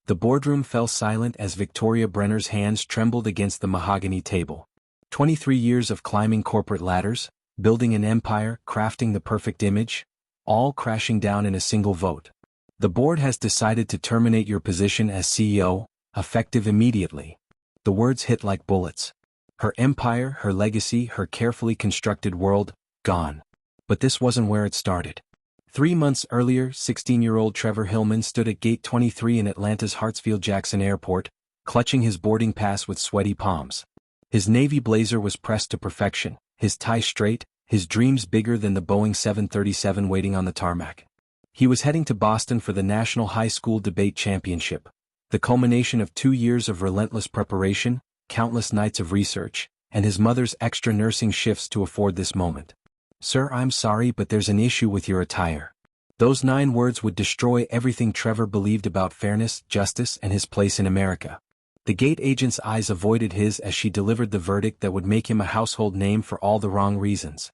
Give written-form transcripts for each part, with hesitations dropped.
The boardroom fell silent as Victoria Brenner's hands trembled against the mahogany table. 23 years of climbing corporate ladders, building an empire, crafting the perfect image, all crashing down in a single vote. The board has decided to terminate your position as CEO, effective immediately. The words hit like bullets. Her empire, her legacy, her carefully constructed world, gone. But this wasn't where it started. 3 months earlier, 16-year-old Trevor Hillman stood at Gate 23 in Atlanta's Hartsfield-Jackson Airport, clutching his boarding pass with sweaty palms. His navy blazer was pressed to perfection, his tie straight, his dreams bigger than the Boeing 737 waiting on the tarmac. He was heading to Boston for the National High School Debate Championship, the culmination of 2 years of relentless preparation, countless nights of research, and his mother's extra nursing shifts to afford this moment. "Sir, I'm sorry, but there's an issue with your attire." Those 9 words would destroy everything Trevor believed about fairness, justice, and his place in America. The gate agent's eyes avoided his as she delivered the verdict that would make him a household name for all the wrong reasons.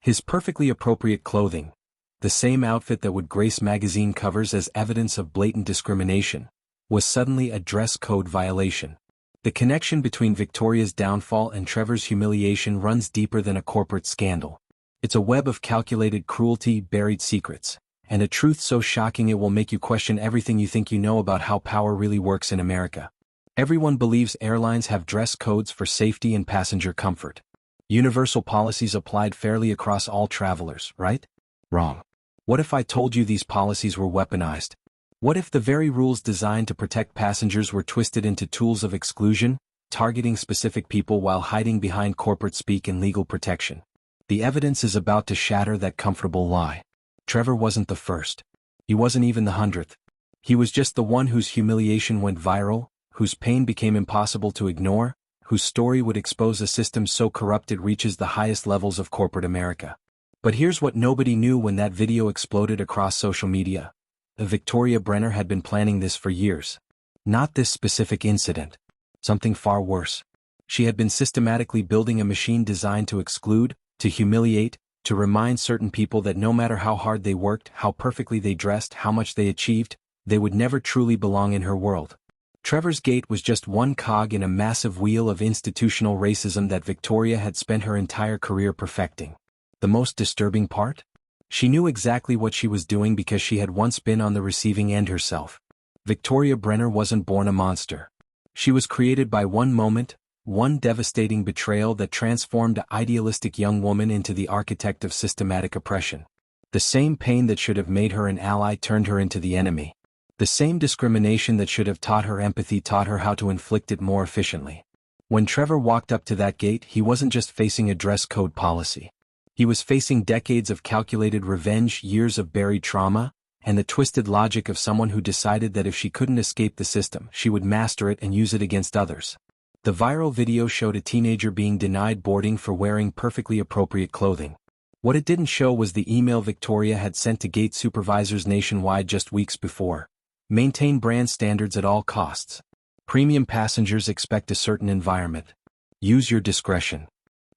His perfectly appropriate clothing, the same outfit that would grace magazine covers as evidence of blatant discrimination, was suddenly a dress code violation. The connection between Victoria's downfall and Trevor's humiliation runs deeper than a corporate scandal. It's a web of calculated cruelty, buried secrets, and a truth so shocking it will make you question everything you think you know about how power really works in America. Everyone believes airlines have dress codes for safety and passenger comfort. Universal policies applied fairly across all travelers, right? Wrong. What if I told you these policies were weaponized? What if the very rules designed to protect passengers were twisted into tools of exclusion, targeting specific people while hiding behind corporate speak and legal protection? The evidence is about to shatter that comfortable lie. Trevor wasn't the first. He wasn't even the 100th. He was just the one whose humiliation went viral, whose pain became impossible to ignore, whose story would expose a system so corrupt it reaches the highest levels of corporate America. But here's what nobody knew when that video exploded across social media. Victoria Brenner had been planning this for years. Not this specific incident. Something far worse. She had been systematically building a machine designed to exclude, to humiliate, to remind certain people that no matter how hard they worked, how perfectly they dressed, how much they achieved, they would never truly belong in her world. Trevor's gate was just one cog in a massive wheel of institutional racism that Victoria had spent her entire career perfecting. The most disturbing part? She knew exactly what she was doing because she had once been on the receiving end herself. Victoria Brenner wasn't born a monster. She was created by one moment, one devastating betrayal that transformed an idealistic young woman into the architect of systematic oppression. The same pain that should have made her an ally turned her into the enemy. The same discrimination that should have taught her empathy taught her how to inflict it more efficiently. When Trevor walked up to that gate, he wasn't just facing a dress code policy. He was facing decades of calculated revenge, years of buried trauma, and the twisted logic of someone who decided that if she couldn't escape the system, she would master it and use it against others. The viral video showed a teenager being denied boarding for wearing perfectly appropriate clothing. What it didn't show was the email Victoria had sent to gate supervisors nationwide just weeks before. Maintain brand standards at all costs. Premium passengers expect a certain environment. Use your discretion.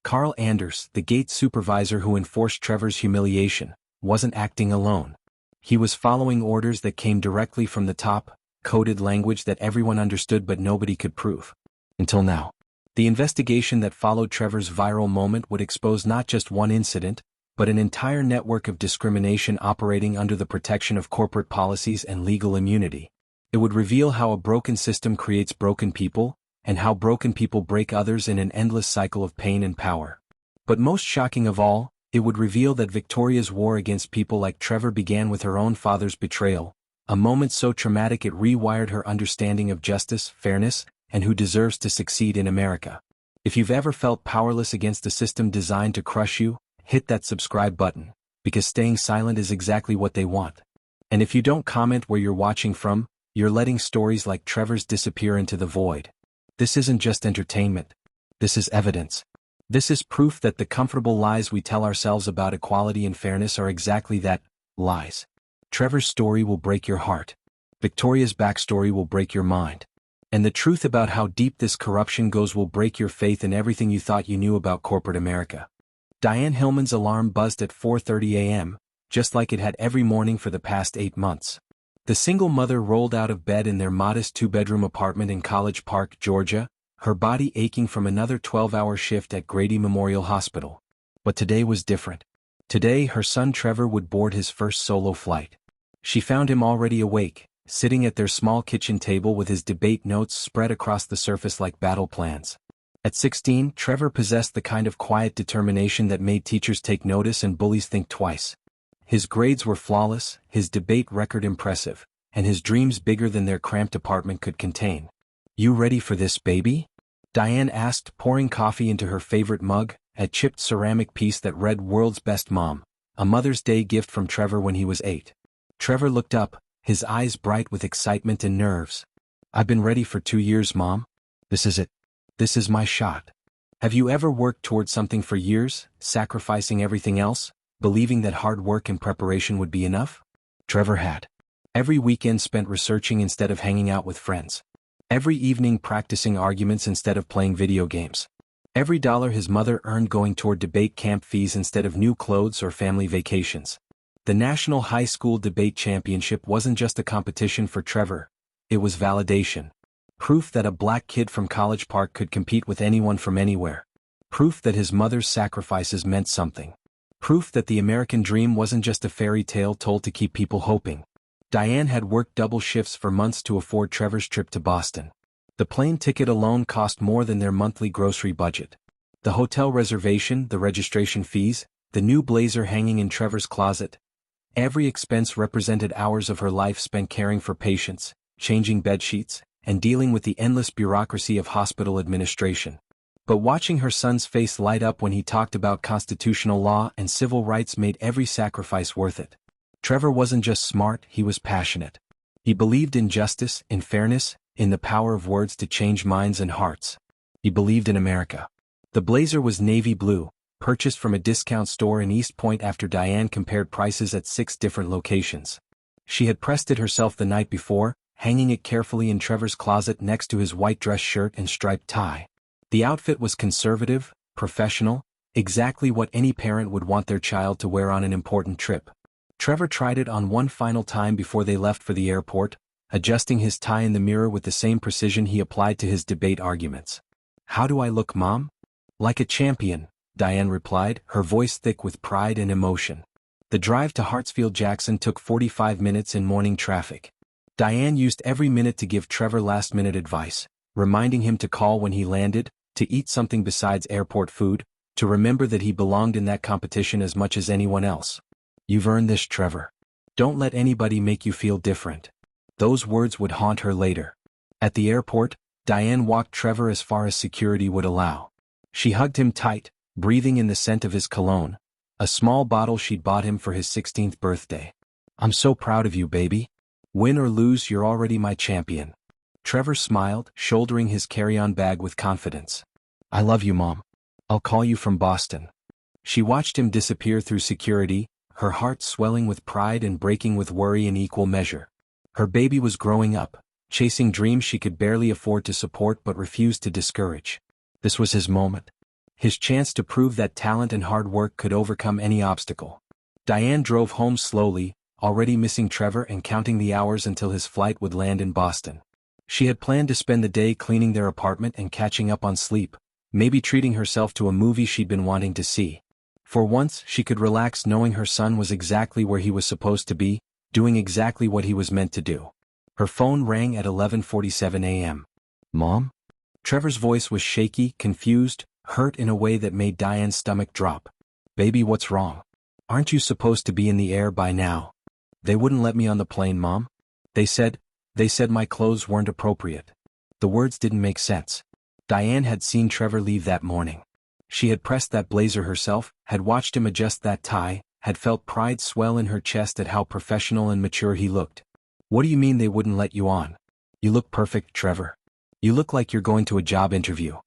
Carl Anders, the gate supervisor who enforced Trevor's humiliation, wasn't acting alone. He was following orders that came directly from the top, coded language that everyone understood but nobody could prove. Until now. The investigation that followed Trevor's viral moment would expose not just one incident, but an entire network of discrimination operating under the protection of corporate policies and legal immunity. It would reveal how a broken system creates broken people, and how broken people break others in an endless cycle of pain and power. But most shocking of all, it would reveal that Victoria's war against people like Trevor began with her own father's betrayal, a moment so traumatic it rewired her understanding of justice, fairness, and who deserves to succeed in America. If you've ever felt powerless against a system designed to crush you, hit that subscribe button, because staying silent is exactly what they want. And if you don't comment where you're watching from, you're letting stories like Trevor's disappear into the void. This isn't just entertainment. This is evidence. This is proof that the comfortable lies we tell ourselves about equality and fairness are exactly that, lies. Trevor's story will break your heart. Victoria's backstory will break your mind. And the truth about how deep this corruption goes will break your faith in everything you thought you knew about corporate America. Diane Hillman's alarm buzzed at 4:30 a.m., just like it had every morning for the past 8 months. The single mother rolled out of bed in their modest two-bedroom apartment in College Park, Georgia, her body aching from another 12-hour shift at Grady Memorial Hospital. But today was different. Today, her son Trevor would board his first solo flight. She found him already awake, sitting at their small kitchen table with his debate notes spread across the surface like battle plans. At 16, Trevor possessed the kind of quiet determination that made teachers take notice and bullies think twice. His grades were flawless, his debate record impressive, and his dreams bigger than their cramped apartment could contain. "You ready for this, baby?" Diane asked, pouring coffee into her favorite mug, a chipped ceramic piece that read "World's Best Mom," a Mother's Day gift from Trevor when he was 8. Trevor looked up, his eyes bright with excitement and nerves. "I've been ready for 2 years, Mom. This is it. This is my shot." Have you ever worked toward something for years, sacrificing everything else, believing that hard work and preparation would be enough? Trevor had. Every weekend spent researching instead of hanging out with friends. Every evening practicing arguments instead of playing video games. Every dollar his mother earned going toward debate camp fees instead of new clothes or family vacations. The National High School Debate Championship wasn't just a competition for Trevor. It was validation. Proof that a black kid from College Park could compete with anyone from anywhere. Proof that his mother's sacrifices meant something. Proof that the American dream wasn't just a fairy tale told to keep people hoping. Diane had worked double shifts for months to afford Trevor's trip to Boston. The plane ticket alone cost more than their monthly grocery budget. The hotel reservation, the registration fees, the new blazer hanging in Trevor's closet. Every expense represented hours of her life spent caring for patients, changing bedsheets, and dealing with the endless bureaucracy of hospital administration. But watching her son's face light up when he talked about constitutional law and civil rights made every sacrifice worth it. Trevor wasn't just smart, he was passionate. He believed in justice, in fairness, in the power of words to change minds and hearts. He believed in America. The blazer was navy blue, purchased from a discount store in East Point after Diane compared prices at 6 different locations. She had pressed it herself the night before, hanging it carefully in Trevor's closet next to his white dress shirt and striped tie. The outfit was conservative, professional, exactly what any parent would want their child to wear on an important trip. Trevor tried it on one final time before they left for the airport, adjusting his tie in the mirror with the same precision he applied to his debate arguments. "How do I look, Mom?" "Like a champion," Diane replied, her voice thick with pride and emotion. The drive to Hartsfield-Jackson took 45 minutes in morning traffic. Diane used every minute to give Trevor last-minute advice, reminding him to call when he landed, to eat something besides airport food, to remember that he belonged in that competition as much as anyone else. "You've earned this, Trevor. Don't let anybody make you feel different." Those words would haunt her later. At the airport, Diane walked Trevor as far as security would allow. She hugged him tight, breathing in the scent of his cologne, a small bottle she'd bought him for his 16th birthday. "I'm so proud of you, baby. Win or lose, you're already my champion." Trevor smiled, shouldering his carry-on bag with confidence. "I love you, Mom. I'll call you from Boston." She watched him disappear through security, her heart swelling with pride and breaking with worry in equal measure. Her baby was growing up, chasing dreams she could barely afford to support but refused to discourage. This was his moment. His chance to prove that talent and hard work could overcome any obstacle. Diane drove home slowly, already missing Trevor and counting the hours until his flight would land in Boston. She had planned to spend the day cleaning their apartment and catching up on sleep, maybe treating herself to a movie she'd been wanting to see. For once, she could relax knowing her son was exactly where he was supposed to be, doing exactly what he was meant to do. Her phone rang at 11:47 a.m. "Mom?" Trevor's voice was shaky, confused, hurt in a way that made Diane's stomach drop. "Baby, what's wrong? Aren't you supposed to be in the air by now?" "They wouldn't let me on the plane, Mom. They said my clothes weren't appropriate." The words didn't make sense. Diane had seen Trevor leave that morning. She had pressed that blazer herself, had watched him adjust that tie, had felt pride swell in her chest at how professional and mature he looked. "What do you mean they wouldn't let you on? You look perfect, Trevor. You look like you're going to a job interview."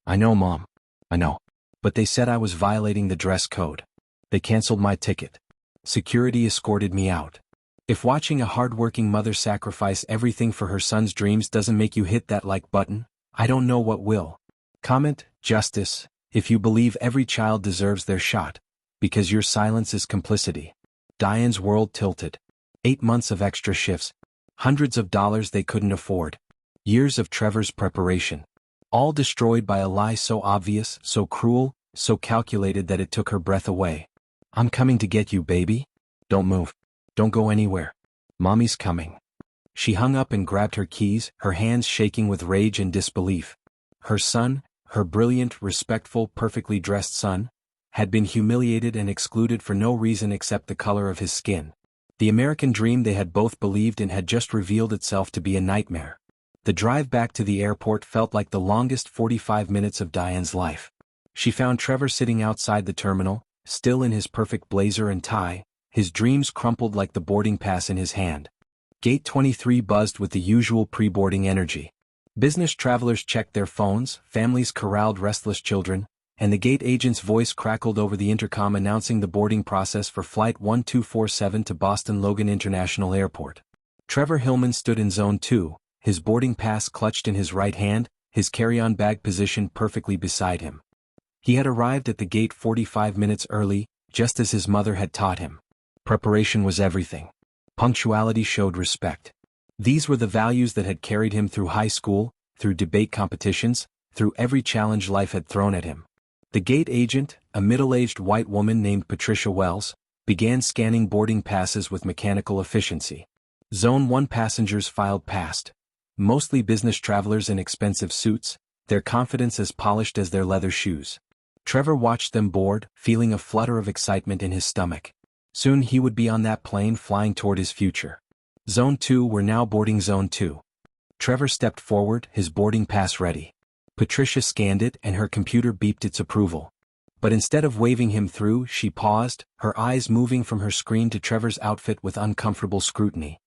"I know, Mom. I know. But they said I was violating the dress code. They canceled my ticket. Security escorted me out." If watching a hard-working mother sacrifice everything for her son's dreams doesn't make you hit that like button, I don't know what will. Comment, "Justice," if you believe every child deserves their shot, because your silence is complicity. Diane's world tilted. 8 months of extra shifts, Hundreds of dollars they couldn't afford. Years of Trevor's preparation. All destroyed by a lie so obvious, so cruel, so calculated that it took her breath away. I'm coming to get you, baby. Don't move. Don't go anywhere. Mommy's coming. She hung up and grabbed her keys, her hands shaking with rage and disbelief. Her son, her brilliant, respectful, perfectly dressed son, had been humiliated and excluded for no reason except the color of his skin. The American dream they had both believed in had just revealed itself to be a nightmare. The drive back to the airport felt like the longest 45 minutes of Diane's life. She found Trevor sitting outside the terminal, still in his perfect blazer and tie, his dreams crumpled like the boarding pass in his hand. Gate 23 buzzed with the usual pre-boarding energy. Business travelers checked their phones, families corralled restless children, and the gate agent's voice crackled over the intercom announcing the boarding process for Flight 1247 to Boston Logan International Airport. Trevor Hillman stood in Zone 2, his boarding pass clutched in his right hand, his carry-on bag positioned perfectly beside him. He had arrived at the gate 45 minutes early, just as his mother had taught him. Preparation was everything. Punctuality showed respect. These were the values that had carried him through high school, through debate competitions, through every challenge life had thrown at him. The gate agent, a middle-aged white woman named Patricia Wells, began scanning boarding passes with mechanical efficiency. Zone 1 passengers filed past. Mostly business travelers in expensive suits, their confidence as polished as their leather shoes. Trevor watched them board, feeling a flutter of excitement in his stomach. Soon he would be on that plane flying toward his future. Zone 2 were now boarding Zone 2. Trevor stepped forward, his boarding pass ready. Patricia scanned it and her computer beeped its approval. But instead of waving him through, she paused, her eyes moving from her screen to Trevor's outfit with uncomfortable scrutiny.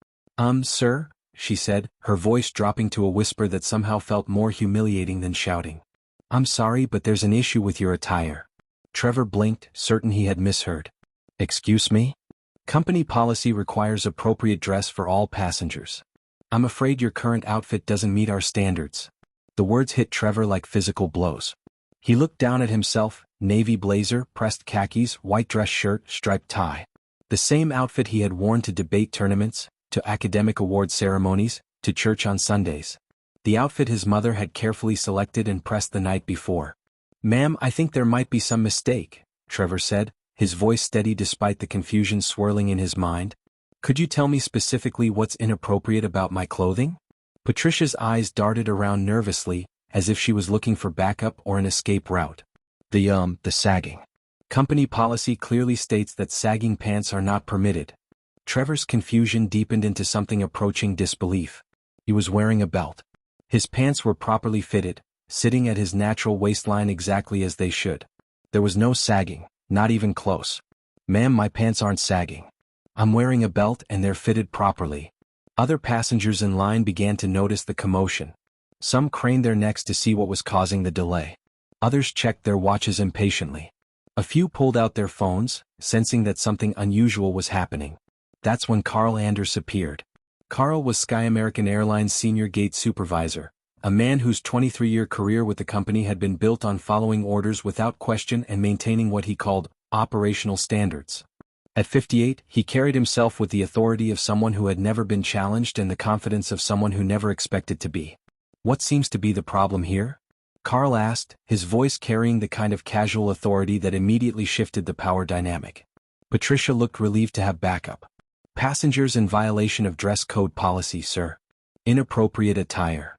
Sir?" she said, her voice dropping to a whisper that somehow felt more humiliating than shouting. "I'm sorry, but there's an issue with your attire." Trevor blinked, certain he had misheard. "Excuse me? Company policy requires appropriate dress for all passengers. I'm afraid your current outfit doesn't meet our standards." The words hit Trevor like physical blows. He looked down at himself, navy blazer, pressed khakis, white dress shirt, striped tie. The same outfit he had worn to debate tournaments, to academic award ceremonies, to church on Sundays. The outfit his mother had carefully selected and pressed the night before. "Ma'am, I think there might be some mistake," Trevor said, his voice steady despite the confusion swirling in his mind. "Could you tell me specifically what's inappropriate about my clothing?" Patricia's eyes darted around nervously, as if she was looking for backup or an escape route. The sagging. Company policy clearly states that sagging pants are not permitted." Trevor's confusion deepened into something approaching disbelief. He was wearing a belt. His pants were properly fitted, sitting at his natural waistline exactly as they should. There was no sagging, not even close. "Ma'am, my pants aren't sagging. I'm wearing a belt and they're fitted properly." Other passengers in line began to notice the commotion. Some craned their necks to see what was causing the delay. Others checked their watches impatiently. A few pulled out their phones, sensing that something unusual was happening. That's when Carl Anders appeared. Carl was Sky American Airlines senior gate supervisor, a man whose 23-year career with the company had been built on following orders without question and maintaining what he called operational standards. At 58, he carried himself with the authority of someone who had never been challenged and the confidence of someone who never expected to be. "What seems to be the problem here?" Carl asked, his voice carrying the kind of casual authority that immediately shifted the power dynamic. Patricia looked relieved to have backup. "Passengers in violation of dress code policy, sir. Inappropriate attire."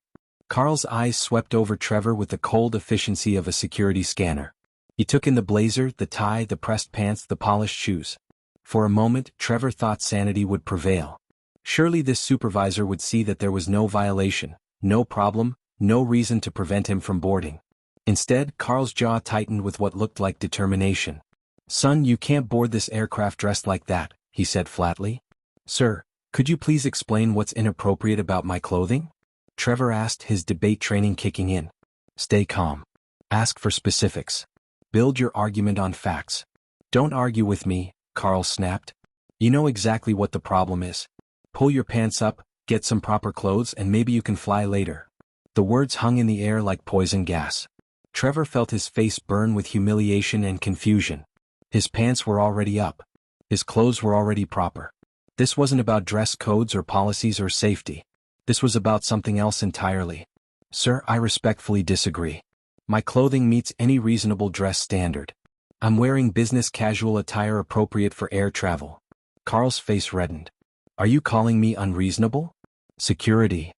Carl's eyes swept over Trevor with the cold efficiency of a security scanner. He took in the blazer, the tie, the pressed pants, the polished shoes. For a moment, Trevor thought sanity would prevail. Surely this supervisor would see that there was no violation, no problem, no reason to prevent him from boarding. Instead, Carl's jaw tightened with what looked like determination. "Son, you can't board this aircraft dressed like that," he said flatly. "Sir, could you please explain what's inappropriate about my clothing?" Trevor asked, his debate training kicking in. "Stay calm. Ask for specifics. Build your argument on facts. Don't argue with me," Carl snapped. "You know exactly what the problem is. Pull your pants up, get some proper clothes, and maybe you can fly later." The words hung in the air like poison gas. Trevor felt his face burn with humiliation and confusion. His pants were already up. His clothes were already proper. This wasn't about dress codes or policies or safety. This was about something else entirely. Sir, I respectfully disagree. My clothing meets any reasonable dress standard. I'm wearing business casual attire appropriate for air travel. Carl's face reddened. Are you calling me unreasonable? Security.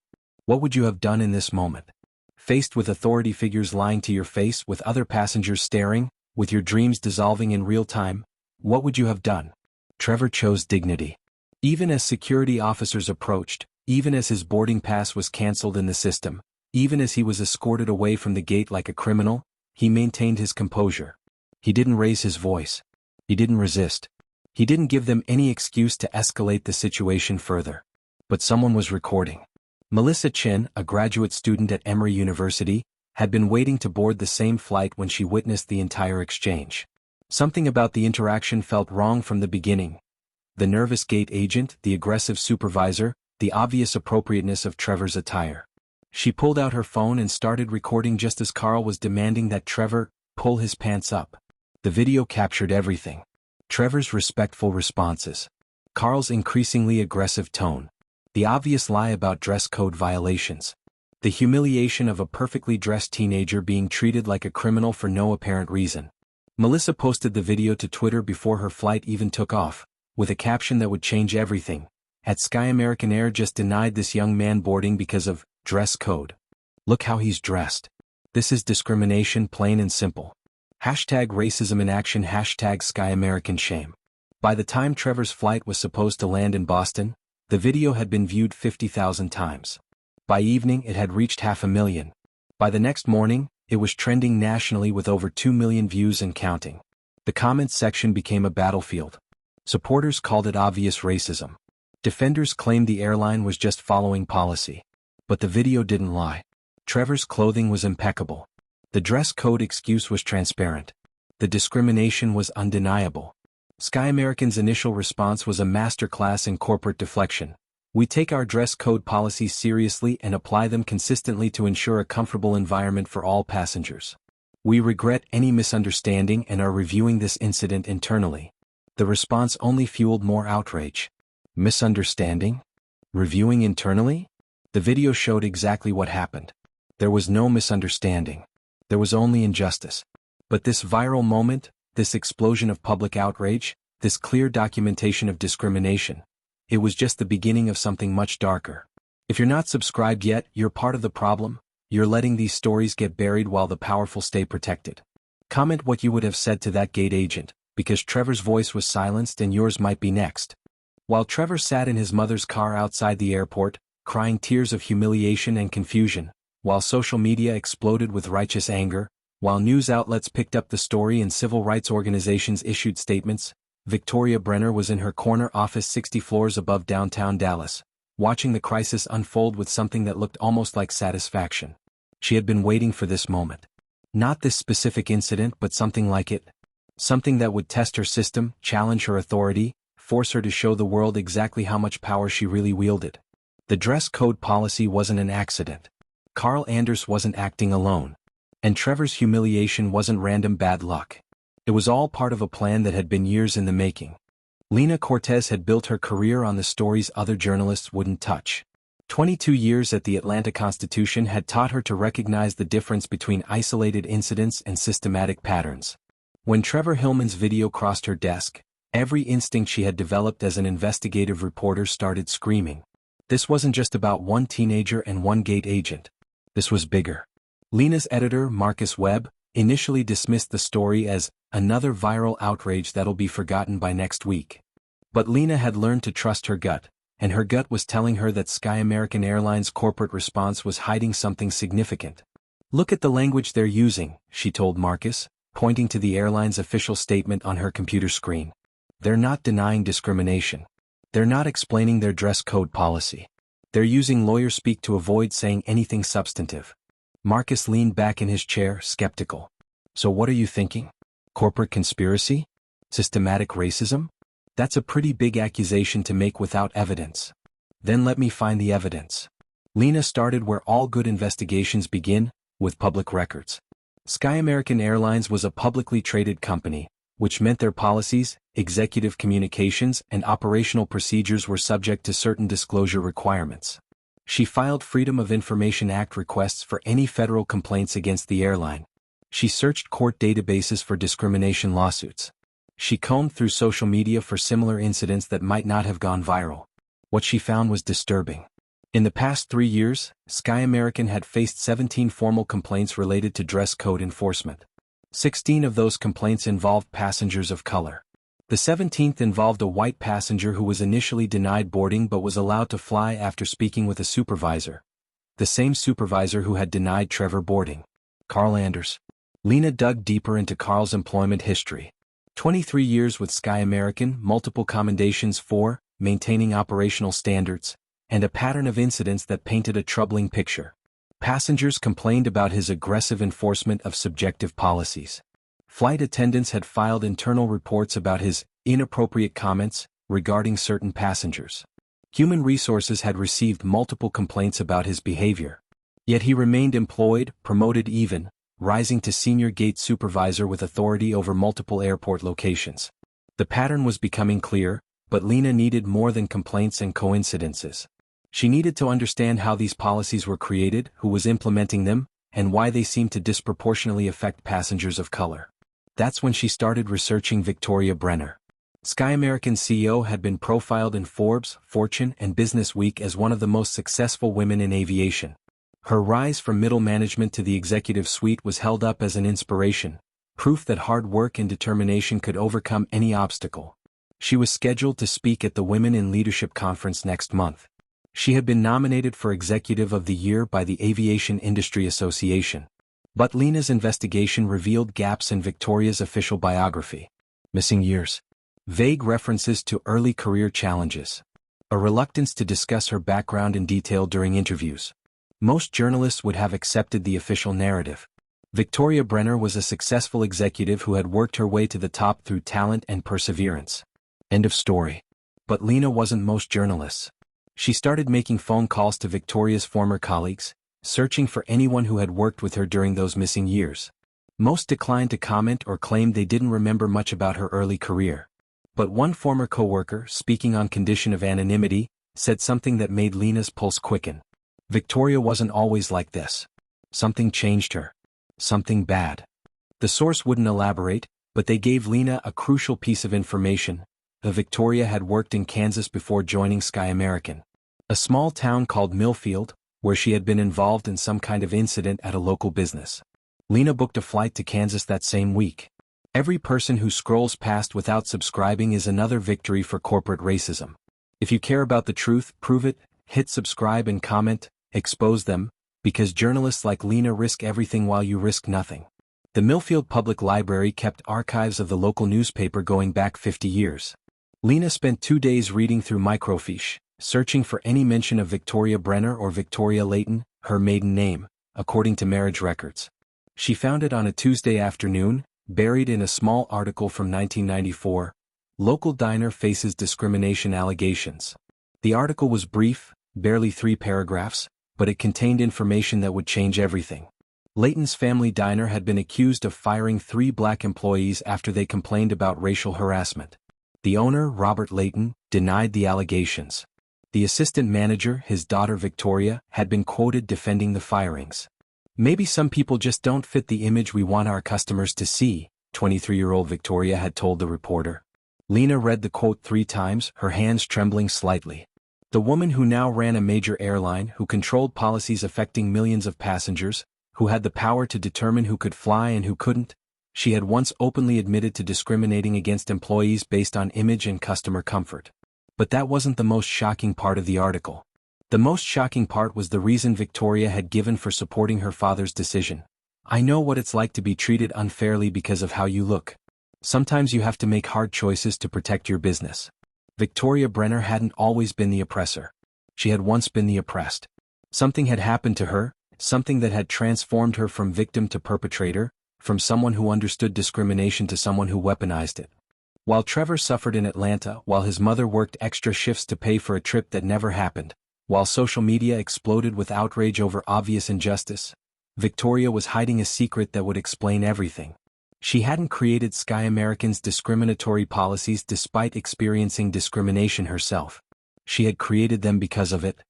What would you have done in this moment? Faced with authority figures lying to your face, with other passengers staring, with your dreams dissolving in real time, what would you have done? Trevor chose dignity. Even as security officers approached, even as his boarding pass was cancelled in the system, even as he was escorted away from the gate like a criminal, he maintained his composure. He didn't raise his voice. He didn't resist. He didn't give them any excuse to escalate the situation further. But someone was recording. Melissa Chin, a graduate student at Emory University, had been waiting to board the same flight when she witnessed the entire exchange. Something about the interaction felt wrong from the beginning. The nervous gate agent, the aggressive supervisor, the obvious appropriateness of Trevor's attire. She pulled out her phone and started recording just as Carl was demanding that Trevor pull his pants up. The video captured everything. Trevor's respectful responses. Carl's increasingly aggressive tone. The obvious lie about dress code violations. The humiliation of a perfectly dressed teenager being treated like a criminal for no apparent reason. Melissa posted the video to Twitter before her flight even took off, with a caption that would change everything. At Sky American Air just denied this young man boarding because of dress code. Look how he's dressed. This is discrimination, plain and simple. Hashtag racism in action. Hashtag Sky American shame. By the time Trevor's flight was supposed to land in Boston, the video had been viewed 50,000 times. By evening it had reached 500,000. By the next morning, it was trending nationally with over 2 million views and counting. The comments section became a battlefield. Supporters called it obvious racism. Defenders claimed the airline was just following policy. But the video didn't lie. Trevor's clothing was impeccable. The dress code excuse was transparent. The discrimination was undeniable. Sky American's initial response was a masterclass in corporate deflection. We take our dress code policies seriously and apply them consistently to ensure a comfortable environment for all passengers. We regret any misunderstanding and are reviewing this incident internally. The response only fueled more outrage. Misunderstanding? Reviewing internally? The video showed exactly what happened. There was no misunderstanding. There was only injustice. But this viral moment, this explosion of public outrage, this clear documentation of discrimination, it was just the beginning of something much darker. If you're not subscribed yet, you're part of the problem. You're letting these stories get buried while the powerful stay protected. Comment what you would have said to that gate agent, because Trevor's voice was silenced and yours might be next. While Trevor sat in his mother's car outside the airport, crying tears of humiliation and confusion, while social media exploded with righteous anger, while news outlets picked up the story and civil rights organizations issued statements, Victoria Brenner was in her corner office 60 floors above downtown Dallas, watching the crisis unfold with something that looked almost like satisfaction. She had been waiting for this moment. Not this specific incident, but something like it. Something that would test her system, challenge her authority, force her to show the world exactly how much power she really wielded. The dress code policy wasn't an accident. Carl Anders wasn't acting alone. And Trevor's humiliation wasn't random bad luck. It was all part of a plan that had been years in the making. Lena Cortez had built her career on the stories other journalists wouldn't touch. 22 years at the Atlanta Constitution had taught her to recognize the difference between isolated incidents and systematic patterns. When Trevor Hillman's video crossed her desk, every instinct she had developed as an investigative reporter started screaming. This wasn't just about one teenager and one gate agent. This was bigger. Lena's editor, Marcus Webb, initially dismissed the story as another viral outrage that'll be forgotten by next week. But Lena had learned to trust her gut, and her gut was telling her that Sky American Airlines' corporate response was hiding something significant. Look at the language they're using, she told Marcus, pointing to the airline's official statement on her computer screen. They're not denying discrimination. They're not explaining their dress code policy. They're using lawyer speak to avoid saying anything substantive. Marcus leaned back in his chair, skeptical. So what are you thinking? Corporate conspiracy? Systematic racism? That's a pretty big accusation to make without evidence. Then let me find the evidence. Lena started where all good investigations begin, with public records. Sky American Airlines was a publicly traded company, which meant their policies, executive communications and operational procedures were subject to certain disclosure requirements. She filed Freedom of Information Act requests for any federal complaints against the airline. She searched court databases for discrimination lawsuits. She combed through social media for similar incidents that might not have gone viral. What she found was disturbing. In the past 3 years, Sky American had faced 17 formal complaints related to dress code enforcement. 16 of those complaints involved passengers of color. The 17th involved a white passenger who was initially denied boarding but was allowed to fly after speaking with a supervisor. The same supervisor who had denied Trevor boarding. Carl Anders. Lena dug deeper into Carl's employment history. 23 years with Sky American, multiple commendations for maintaining operational standards, and a pattern of incidents that painted a troubling picture. Passengers complained about his aggressive enforcement of subjective policies. Flight attendants had filed internal reports about his inappropriate comments regarding certain passengers. Human Resources had received multiple complaints about his behavior. Yet he remained employed, promoted even, rising to senior gate supervisor with authority over multiple airport locations. The pattern was becoming clear, but Lena needed more than complaints and coincidences. She needed to understand how these policies were created, who was implementing them, and why they seemed to disproportionately affect passengers of color. That's when she started researching Victoria Brenner. Sky American CEO had been profiled in Forbes, Fortune, and Business Week as one of the most successful women in aviation. Her rise from middle management to the executive suite was held up as an inspiration, proof that hard work and determination could overcome any obstacle. She was scheduled to speak at the Women in Leadership Conference next month. She had been nominated for Executive of the Year by the Aviation Industry Association. But Lena's investigation revealed gaps in Victoria's official biography. Missing years. Vague references to early career challenges. A reluctance to discuss her background in detail during interviews. Most journalists would have accepted the official narrative. Victoria Brenner was a successful executive who had worked her way to the top through talent and perseverance. End of story. But Lena wasn't most journalists. She started making phone calls to Victoria's former colleagues, searching for anyone who had worked with her during those missing years. Most declined to comment or claimed they didn't remember much about her early career. But one former coworker, speaking on condition of anonymity, said something that made Lena's pulse quicken. Victoria wasn't always like this. Something changed her. Something bad. The source wouldn't elaborate, but they gave Lena a crucial piece of information. Victoria had worked in Kansas before joining Sky American. A small town called Millfield, where she had been involved in some kind of incident at a local business. Lena booked a flight to Kansas that same week. Every person who scrolls past without subscribing is another victory for corporate racism. If you care about the truth, prove it, hit subscribe and comment, expose them, because journalists like Lena risk everything while you risk nothing. The Millfield Public Library kept archives of the local newspaper going back 50 years. Lena spent 2 days reading through microfiche, searching for any mention of Victoria Brenner or Victoria Layton, her maiden name, according to marriage records. She found it on a Tuesday afternoon, buried in a small article from 1994. Local diner faces discrimination allegations. The article was brief, barely 3 paragraphs, but it contained information that would change everything. Layton's family diner had been accused of firing 3 black employees after they complained about racial harassment. The owner, Robert Layton, denied the allegations. The assistant manager, his daughter Victoria, had been quoted defending the firings. Maybe some people just don't fit the image we want our customers to see, 23-year-old Victoria had told the reporter. Lena read the quote 3 times, her hands trembling slightly. The woman who now ran a major airline, who controlled policies affecting millions of passengers, who had the power to determine who could fly and who couldn't, she had once openly admitted to discriminating against employees based on image and customer comfort. But that wasn't the most shocking part of the article. The most shocking part was the reason Victoria had given for supporting her father's decision. I know what it's like to be treated unfairly because of how you look. Sometimes you have to make hard choices to protect your business. Victoria Brenner hadn't always been the oppressor. She had once been the oppressed. Something had happened to her, something that had transformed her from victim to perpetrator, from someone who understood discrimination to someone who weaponized it. While Trevor suffered in Atlanta, while his mother worked extra shifts to pay for a trip that never happened, while social media exploded with outrage over obvious injustice, Victoria was hiding a secret that would explain everything. She hadn't created Sky American's discriminatory policies despite experiencing discrimination herself. She had created them because of it.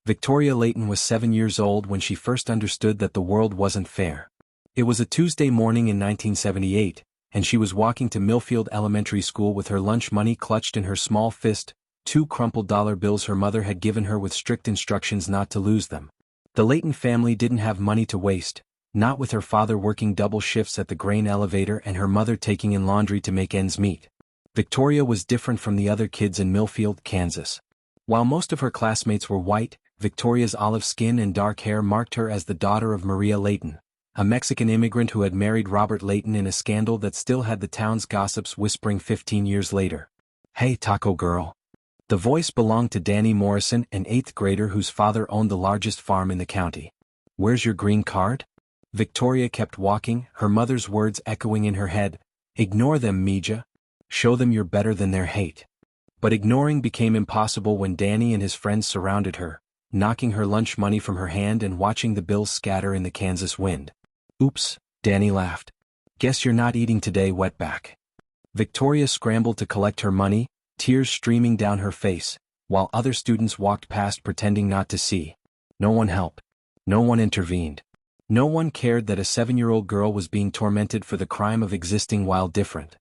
Victoria Layton was 7 years old when she first understood that the world wasn't fair. It was a Tuesday morning in 1978, and she was walking to Millfield Elementary School with her lunch money clutched in her small fist, 2 crumpled dollar bills her mother had given her with strict instructions not to lose them. The Layton family didn't have money to waste, not with her father working double shifts at the grain elevator and her mother taking in laundry to make ends meet. Victoria was different from the other kids in Millfield, Kansas. While most of her classmates were white, Victoria's olive skin and dark hair marked her as the daughter of Maria Layton, a Mexican immigrant who had married Robert Layton in a scandal that still had the town's gossips whispering 15 years later. "Hey, taco girl." The voice belonged to Danny Morrison, an 8th grader whose father owned the largest farm in the county. "Where's your green card?" Victoria kept walking, her mother's words echoing in her head. "Ignore them, Mija. Show them you're better than their hate." But ignoring became impossible when Danny and his friends surrounded her, knocking her lunch money from her hand and watching the bills scatter in the Kansas wind. "Oops," Danny laughed. "Guess you're not eating today, wetback." Victoria scrambled to collect her money, tears streaming down her face, while other students walked past pretending not to see. No one helped. No one intervened. No one cared that a 7-year-old girl was being tormented for the crime of existing while different.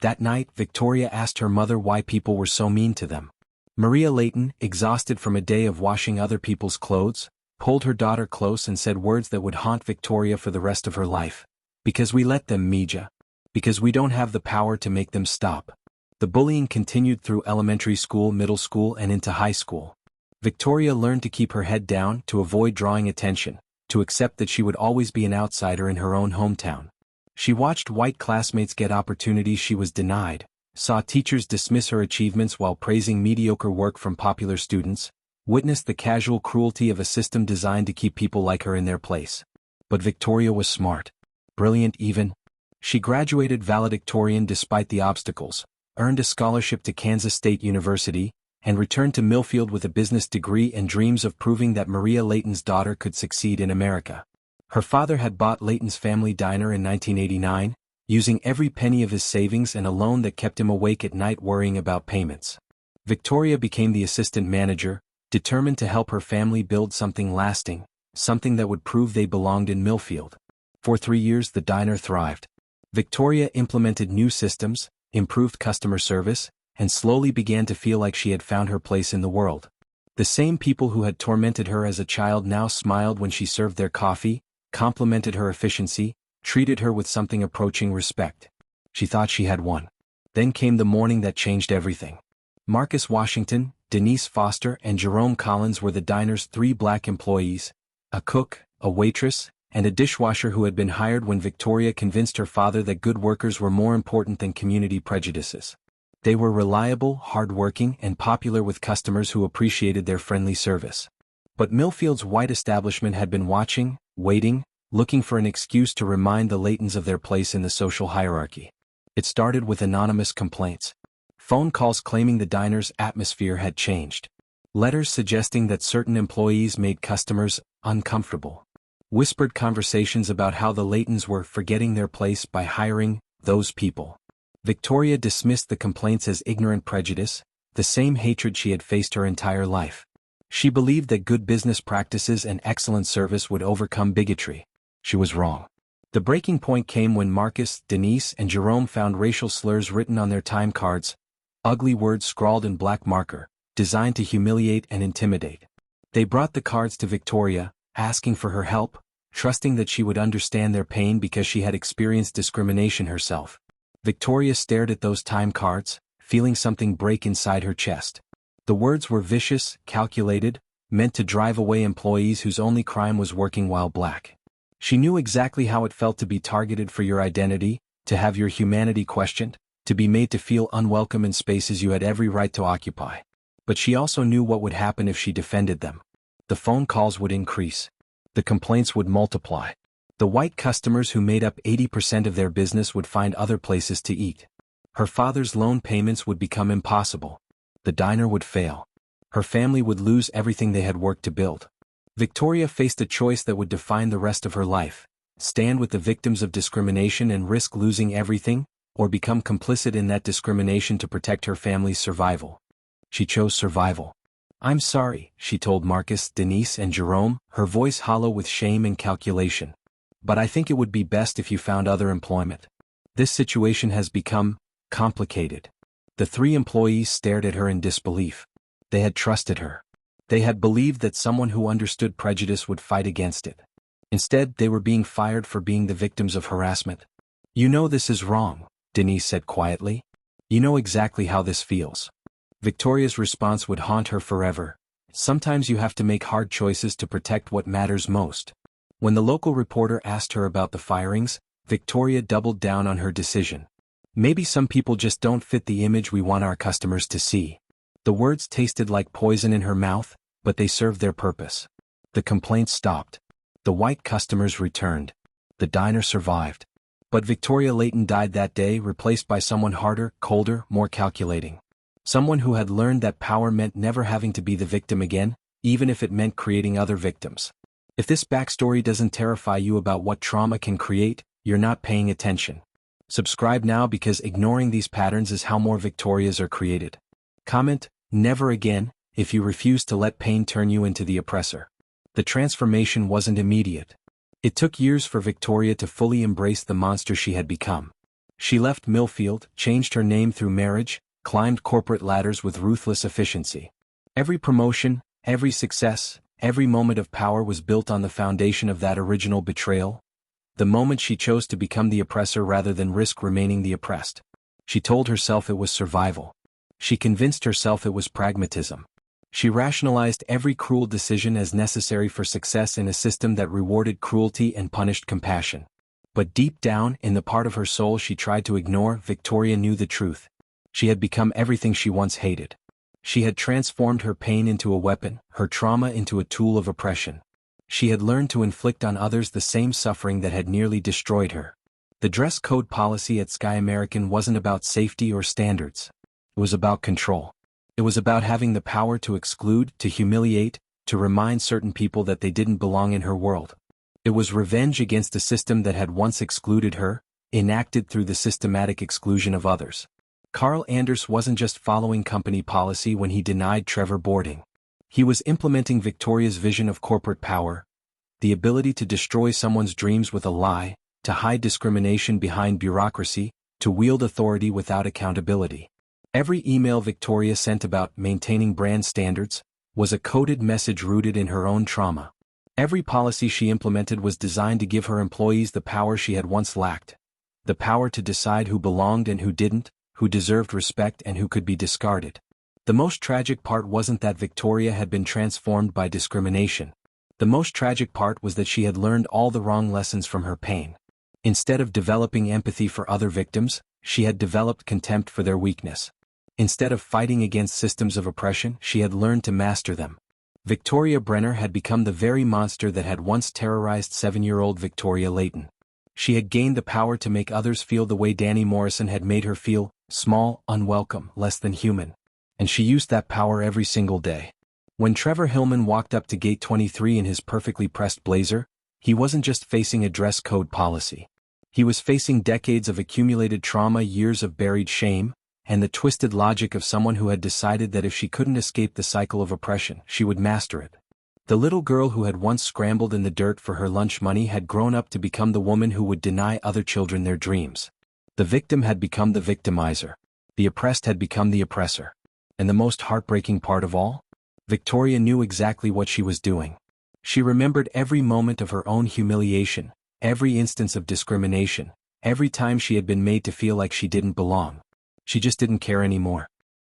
That night, Victoria asked her mother why people were so mean to them. Maria Layton, exhausted from a day of washing other people's clothes, pulled her daughter close and said words that would haunt Victoria for the rest of her life. "Because we let them, Mija. Because we don't have the power to make them stop." The bullying continued through elementary school, middle school, and into high school. Victoria learned to keep her head down, to avoid drawing attention, to accept that she would always be an outsider in her own hometown. She watched white classmates get opportunities she was denied, saw teachers dismiss her achievements while praising mediocre work from popular students, witnessed the casual cruelty of a system designed to keep people like her in their place. But Victoria was smart. Brilliant even. She graduated valedictorian despite the obstacles, earned a scholarship to Kansas State University, and returned to Millfield with a business degree and dreams of proving that Maria Layton's daughter could succeed in America. Her father had bought Layton's family diner in 1989, using every penny of his savings and a loan that kept him awake at night worrying about payments. Victoria became the assistant manager, determined to help her family build something lasting, something that would prove they belonged in Millfield. For 3 years the diner thrived. Victoria implemented new systems, improved customer service, and slowly began to feel like she had found her place in the world. The same people who had tormented her as a child now smiled when she served their coffee, complimented her efficiency, treated her with something approaching respect. She thought she had won. Then came the morning that changed everything. Marcus Washington, Denise Foster, and Jerome Collins were the diner's 3 black employees, a cook, a waitress, and a dishwasher who had been hired when Victoria convinced her father that good workers were more important than community prejudices. They were reliable, hardworking, and popular with customers who appreciated their friendly service. But Millfield's white establishment had been watching, waiting, looking for an excuse to remind the Laytons of their place in the social hierarchy. It started with anonymous complaints. Phone calls claiming the diner's atmosphere had changed. Letters suggesting that certain employees made customers uncomfortable. Whispered conversations about how the Laytons were forgetting their place by hiring those people. Victoria dismissed the complaints as ignorant prejudice, the same hatred she had faced her entire life. She believed that good business practices and excellent service would overcome bigotry. She was wrong. The breaking point came when Marcus, Denise, and Jerome found racial slurs written on their time cards, ugly words scrawled in black marker, designed to humiliate and intimidate. They brought the cards to Victoria, asking for her help, trusting that she would understand their pain because she had experienced discrimination herself. Victoria stared at those time cards, feeling something break inside her chest. The words were vicious, calculated, meant to drive away employees whose only crime was working while black. She knew exactly how it felt to be targeted for your identity, to have your humanity questioned, to be made to feel unwelcome in spaces you had every right to occupy. But she also knew what would happen if she defended them. The phone calls would increase. The complaints would multiply. The white customers who made up 80% of their business would find other places to eat. Her father's loan payments would become impossible. The diner would fail. Her family would lose everything they had worked to build. Victoria faced a choice that would define the rest of her life: stand with the victims of discrimination and risk losing everything, or become complicit in that discrimination to protect her family's survival. She chose survival. "I'm sorry," she told Marcus, Denise, and Jerome, her voice hollow with shame and calculation. "But I think it would be best if you found other employment. This situation has become complicated." The three employees stared at her in disbelief. They had trusted her. They had believed that someone who understood prejudice would fight against it. Instead, they were being fired for being the victims of harassment. "You know this is wrong," Denise said quietly. "You know exactly how this feels." Victoria's response would haunt her forever. "Sometimes you have to make hard choices to protect what matters most." When the local reporter asked her about the firings, Victoria doubled down on her decision. "Maybe some people just don't fit the image we want our customers to see." The words tasted like poison in her mouth, but they served their purpose. The complaints stopped. The white customers returned. The diner survived. But Victoria Layton died that day, replaced by someone harder, colder, more calculating. Someone who had learned that power meant never having to be the victim again, even if it meant creating other victims. If this backstory doesn't terrify you about what trauma can create, you're not paying attention. Subscribe now, because ignoring these patterns is how more Victorias are created. Comment, "Never again," if you refuse to let pain turn you into the oppressor. The transformation wasn't immediate. It took years for Victoria to fully embrace the monster she had become. She left Millfield, changed her name through marriage, climbed corporate ladders with ruthless efficiency. Every promotion, every success, every moment of power was built on the foundation of that original betrayal. The moment she chose to become the oppressor rather than risk remaining the oppressed. She told herself it was survival. She convinced herself it was pragmatism. She rationalized every cruel decision as necessary for success in a system that rewarded cruelty and punished compassion. But deep down, in the part of her soul she tried to ignore, Victoria knew the truth. She had become everything she once hated. She had transformed her pain into a weapon, her trauma into a tool of oppression. She had learned to inflict on others the same suffering that had nearly destroyed her. The dress code policy at Sky American wasn't about safety or standards. It was about control. It was about having the power to exclude, to humiliate, to remind certain people that they didn't belong in her world. It was revenge against a system that had once excluded her, enacted through the systematic exclusion of others. Carl Anders wasn't just following company policy when he denied Trevor boarding. He was implementing Victoria's vision of corporate power, the ability to destroy someone's dreams with a lie, to hide discrimination behind bureaucracy, to wield authority without accountability. Every email Victoria sent about maintaining brand standards was a coded message rooted in her own trauma. Every policy she implemented was designed to give her employees the power she had once lacked. The power to decide who belonged and who didn't, who deserved respect and who could be discarded. The most tragic part wasn't that Victoria had been transformed by discrimination. The most tragic part was that she had learned all the wrong lessons from her pain. Instead of developing empathy for other victims, she had developed contempt for their weakness. Instead of fighting against systems of oppression, she had learned to master them. Victoria Brenner had become the very monster that had once terrorized 7-year-old Victoria Layton. She had gained the power to make others feel the way Danny Morrison had made her feel, small, unwelcome, less than human. And she used that power every single day. When Trevor Hillman walked up to Gate 23 in his perfectly pressed blazer, he wasn't just facing a dress code policy. He was facing decades of accumulated trauma, years of buried shame, and the twisted logic of someone who had decided that if she couldn't escape the cycle of oppression, she would master it. The little girl who had once scrambled in the dirt for her lunch money had grown up to become the woman who would deny other children their dreams. The victim had become the victimizer. The oppressed had become the oppressor. And the most heartbreaking part of all? Victoria knew exactly what she was doing. She remembered every moment of her own humiliation, every instance of discrimination, every time she had been made to feel like she didn't belong. She just didn't care anymore.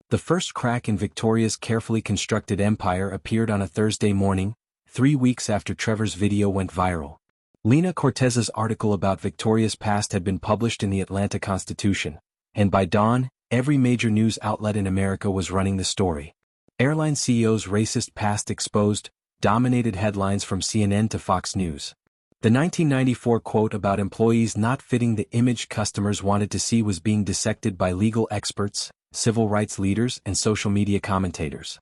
The first crack in Victoria's carefully constructed empire appeared on a Thursday morning, 3 weeks after Trevor's video went viral. Lena Cortez's article about Victoria's past had been published in the Atlanta Constitution, and by dawn, every major news outlet in America was running the story. Airline CEO's racist past exposed, dominated headlines from CNN to Fox News. The 1994 quote about employees not fitting the image customers wanted to see was being dissected by legal experts, civil rights leaders, and social media commentators.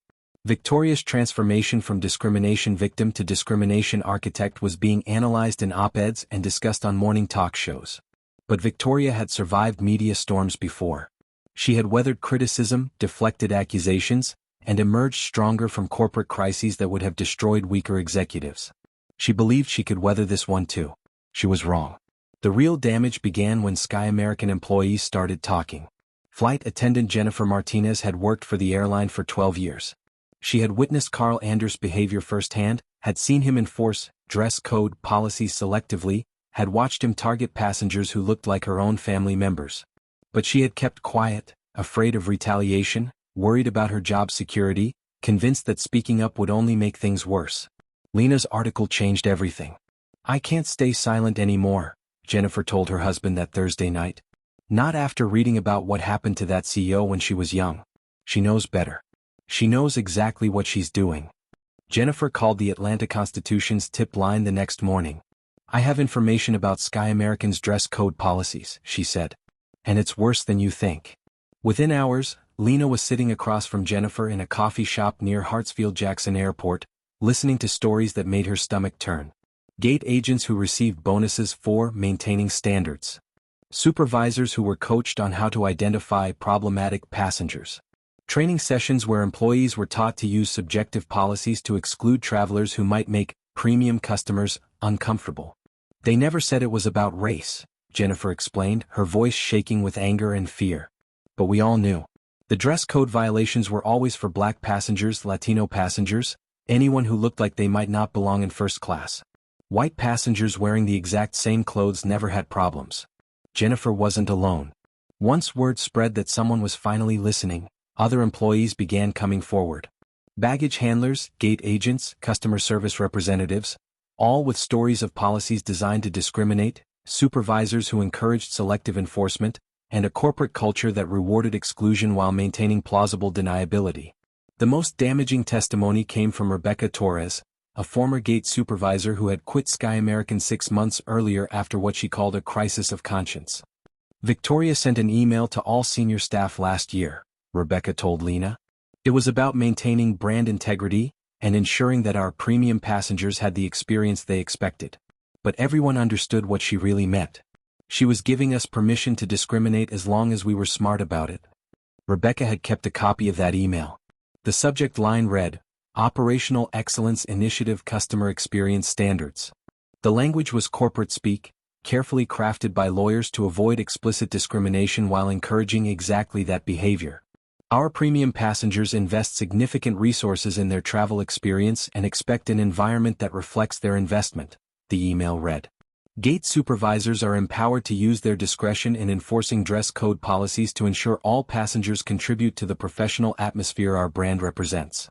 Victoria's transformation from discrimination victim to discrimination architect was being analyzed in op-eds and discussed on morning talk shows. But Victoria had survived media storms before. She had weathered criticism, deflected accusations, and emerged stronger from corporate crises that would have destroyed weaker executives. She believed she could weather this one too. She was wrong. The real damage began when Sky American employees started talking. Flight attendant Jennifer Martinez had worked for the airline for 12 years. She had witnessed Carl Anders' behavior firsthand, had seen him enforce dress code policies selectively, had watched him target passengers who looked like her own family members. But she had kept quiet, afraid of retaliation, worried about her job security, convinced that speaking up would only make things worse. Lena's article changed everything. "I can't stay silent anymore," Jennifer told her husband that Thursday night. "Not after reading about what happened to that CEO when she was young. She knows better. She knows exactly what she's doing." Jennifer called the Atlanta Constitution's tip line the next morning. "I have information about Sky American's dress code policies," she said. "And it's worse than you think." Within hours, Lena was sitting across from Jennifer in a coffee shop near Hartsfield-Jackson Airport, listening to stories that made her stomach turn. Gate agents who received bonuses for maintaining standards. Supervisors who were coached on how to identify problematic passengers. Training sessions where employees were taught to use subjective policies to exclude travelers who might make premium customers uncomfortable. "They never said it was about race," Jennifer explained, her voice shaking with anger and fear. "But we all knew. The dress code violations were always for Black passengers, Latino passengers, anyone who looked like they might not belong in first class. White passengers wearing the exact same clothes never had problems." Jennifer wasn't alone. Once word spread that someone was finally listening, other employees began coming forward. Baggage handlers, gate agents, customer service representatives, all with stories of policies designed to discriminate, supervisors who encouraged selective enforcement, and a corporate culture that rewarded exclusion while maintaining plausible deniability. The most damaging testimony came from Rebecca Torres, a former gate supervisor who had quit Sky American 6 months earlier after what she called a crisis of conscience. "Victoria sent an email to all senior staff last year," Rebecca told Lena. "It was about maintaining brand integrity and ensuring that our premium passengers had the experience they expected. But everyone understood what she really meant. She was giving us permission to discriminate as long as we were smart about it." Rebecca had kept a copy of that email. The subject line read, "Operational Excellence Initiative Customer Experience Standards." The language was corporate speak, carefully crafted by lawyers to avoid explicit discrimination while encouraging exactly that behavior. "Our premium passengers invest significant resources in their travel experience and expect an environment that reflects their investment," the email read. "Gate supervisors are empowered to use their discretion in enforcing dress code policies to ensure all passengers contribute to the professional atmosphere our brand represents."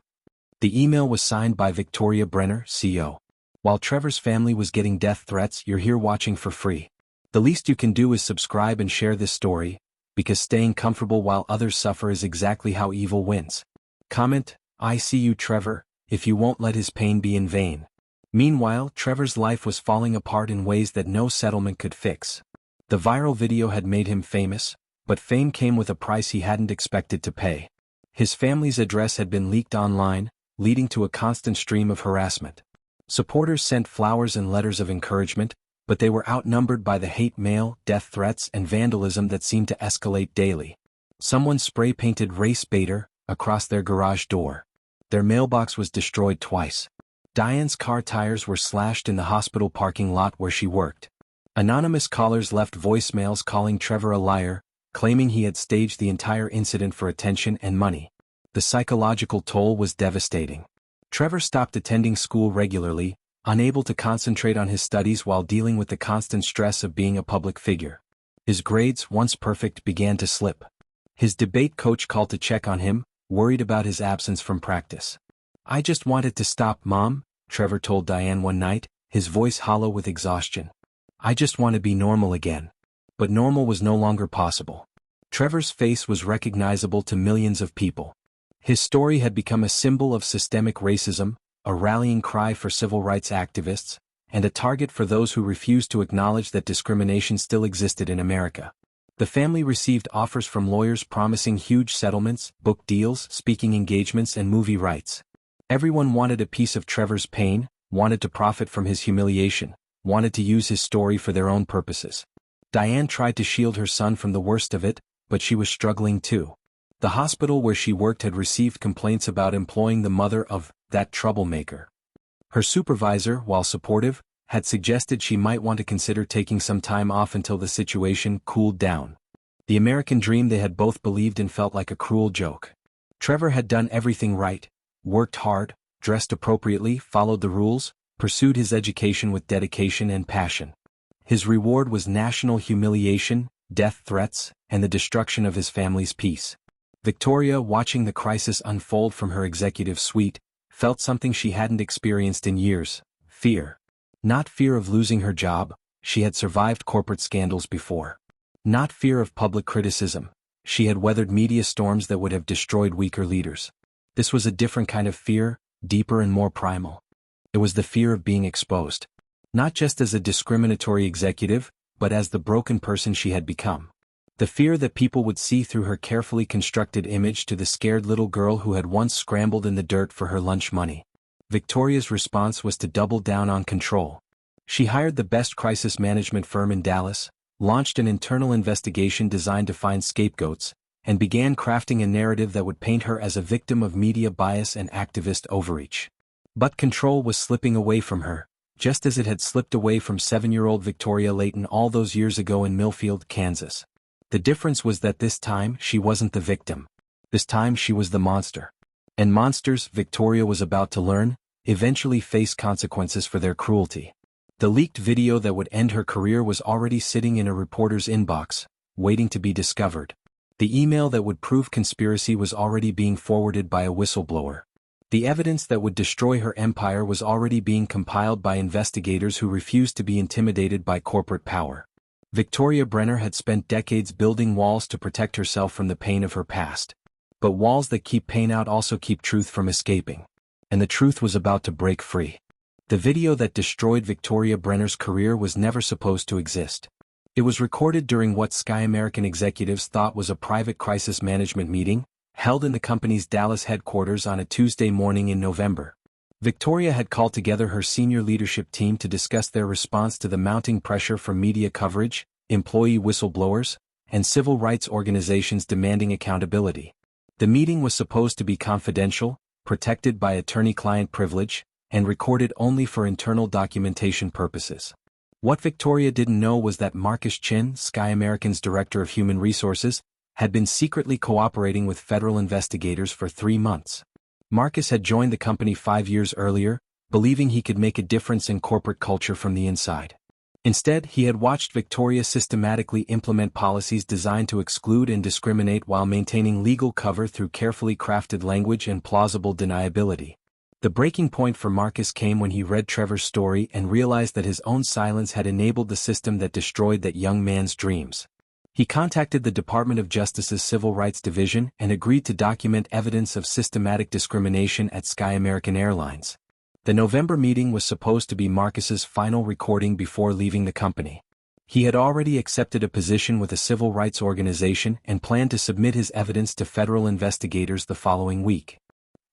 The email was signed by Victoria Brenner, CO. "While Trevor's family was getting death threats, you're here watching for free. The least you can do is subscribe and share this story, because staying comfortable while others suffer is exactly how evil wins. Comment, I see you, Trevor, if you won't let his pain be in vain." Meanwhile, Trevor's life was falling apart in ways that no settlement could fix. The viral video had made him famous, but fame came with a price he hadn't expected to pay. His family's address had been leaked online, leading to a constant stream of harassment. Supporters sent flowers and letters of encouragement, but they were outnumbered by the hate mail, death threats, and vandalism that seemed to escalate daily. Someone spray-painted "race baiter" across their garage door. Their mailbox was destroyed twice. Diane's car tires were slashed in the hospital parking lot where she worked. Anonymous callers left voicemails calling Trevor a liar, claiming he had staged the entire incident for attention and money. The psychological toll was devastating. Trevor stopped attending school regularly, unable to concentrate on his studies while dealing with the constant stress of being a public figure. His grades, once perfect, began to slip. His debate coach called to check on him, worried about his absence from practice. "I just want it to stop, Mom," Trevor told Diane one night, his voice hollow with exhaustion. "I just want to be normal again." But normal was no longer possible. Trevor's face was recognizable to millions of people. His story had become a symbol of systemic racism, a rallying cry for civil rights activists, and a target for those who refused to acknowledge that discrimination still existed in America. The family received offers from lawyers promising huge settlements, book deals, speaking engagements, and movie rights. Everyone wanted a piece of Trevor's pain, wanted to profit from his humiliation, wanted to use his story for their own purposes. Diane tried to shield her son from the worst of it, but she was struggling too. The hospital where she worked had received complaints about employing the mother of that troublemaker. Her supervisor, while supportive, had suggested she might want to consider taking some time off until the situation cooled down. The American dream they had both believed in felt like a cruel joke. Trevor had done everything right, worked hard, dressed appropriately, followed the rules, pursued his education with dedication and passion. His reward was national humiliation, death threats, and the destruction of his family's peace. Victoria, watching the crisis unfold from her executive suite, felt something she hadn't experienced in years: fear. Not fear of losing her job, she had survived corporate scandals before. Not fear of public criticism, she had weathered media storms that would have destroyed weaker leaders. This was a different kind of fear, deeper and more primal. It was the fear of being exposed. Not just as a discriminatory executive, but as the broken person she had become. The fear that people would see through her carefully constructed image to the scared little girl who had once scrambled in the dirt for her lunch money. Victoria's response was to double down on control. She hired the best crisis management firm in Dallas, launched an internal investigation designed to find scapegoats, and began crafting a narrative that would paint her as a victim of media bias and activist overreach. But control was slipping away from her, just as it had slipped away from 7-year-old Victoria Layton all those years ago in Millfield, Kansas. The difference was that this time she wasn't the victim. This time she was the monster. And monsters, Victoria was about to learn, eventually face consequences for their cruelty. The leaked video that would end her career was already sitting in a reporter's inbox, waiting to be discovered. The email that would prove conspiracy was already being forwarded by a whistleblower. The evidence that would destroy her empire was already being compiled by investigators who refused to be intimidated by corporate power. Victoria Brenner had spent decades building walls to protect herself from the pain of her past. But walls that keep pain out also keep truth from escaping. And the truth was about to break free. The video that destroyed Victoria Brenner's career was never supposed to exist. It was recorded during what Sky American executives thought was a private crisis management meeting, held in the company's Dallas headquarters on a Tuesday morning in November. Victoria had called together her senior leadership team to discuss their response to the mounting pressure from media coverage, employee whistleblowers, and civil rights organizations demanding accountability. The meeting was supposed to be confidential, protected by attorney-client privilege, and recorded only for internal documentation purposes. What Victoria didn't know was that Marcus Chin, Sky American's director of human resources, had been secretly cooperating with federal investigators for 3 months. Marcus had joined the company 5 years earlier, believing he could make a difference in corporate culture from the inside. Instead, he had watched Victoria systematically implement policies designed to exclude and discriminate while maintaining legal cover through carefully crafted language and plausible deniability. The breaking point for Marcus came when he read Trevor's story and realized that his own silence had enabled the system that destroyed that young man's dreams. He contacted the Department of Justice's Civil Rights Division and agreed to document evidence of systematic discrimination at Sky American Airlines. The November meeting was supposed to be Marcus's final recording before leaving the company. He had already accepted a position with a civil rights organization and planned to submit his evidence to federal investigators the following week.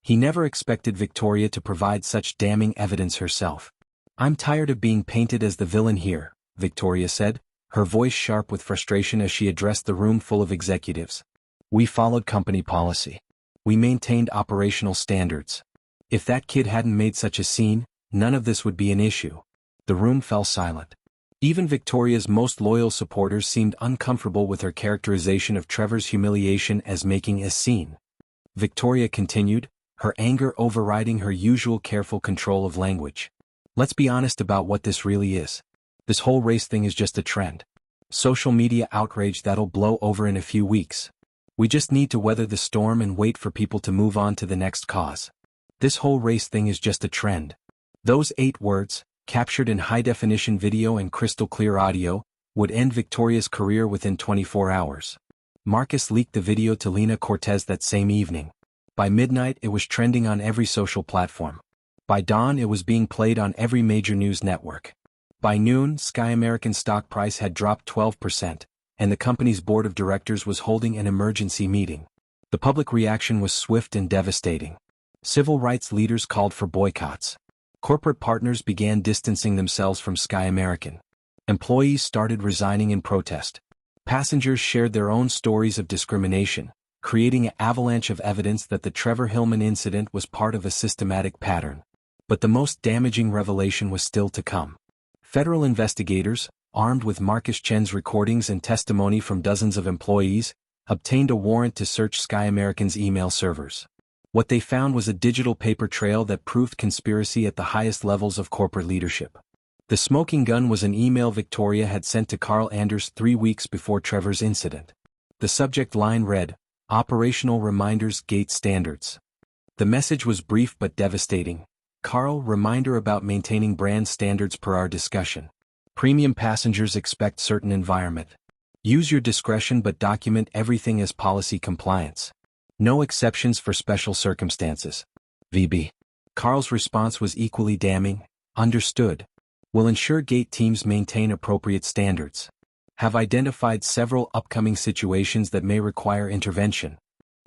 He never expected Victoria to provide such damning evidence herself. "I'm tired of being painted as the villain here," Victoria said, her voice sharp with frustration as she addressed the room full of executives. "We followed company policy. We maintained operational standards. If that kid hadn't made such a scene, none of this would be an issue." The room fell silent. Even Victoria's most loyal supporters seemed uncomfortable with her characterization of Trevor's humiliation as making a scene. Victoria continued, her anger overriding her usual careful control of language. "Let's be honest about what this really is. This whole race thing is just a trend. Social media outrage that'll blow over in a few weeks. We just need to weather the storm and wait for people to move on to the next cause. This whole race thing is just a trend." Those 8 words, captured in high-definition video and crystal-clear audio, would end Victoria's career within 24 hours. Marcus leaked the video to Lena Cortez that same evening. By midnight it was trending on every social platform. By dawn it was being played on every major news network. By noon, Sky American's stock price had dropped 12%, and the company's board of directors was holding an emergency meeting. The public reaction was swift and devastating. Civil rights leaders called for boycotts. Corporate partners began distancing themselves from Sky American. Employees started resigning in protest. Passengers shared their own stories of discrimination, creating an avalanche of evidence that the Trevor Hillman incident was part of a systematic pattern. But the most damaging revelation was still to come. Federal investigators, armed with Marcus Chen's recordings and testimony from dozens of employees, obtained a warrant to search Sky American's email servers. What they found was a digital paper trail that proved conspiracy at the highest levels of corporate leadership. The smoking gun was an email Victoria had sent to Carl Anders 3 weeks before Trevor's incident. The subject line read, "Operational Reminders Gate Standards." The message was brief but devastating. "Carl, reminder about maintaining brand standards per our discussion. Premium passengers expect certain environment. Use your discretion but document everything as policy compliance. No exceptions for special circumstances. VB." Carl's response was equally damning. "Understood. Will ensure gate teams maintain appropriate standards. Have identified several upcoming situations that may require intervention."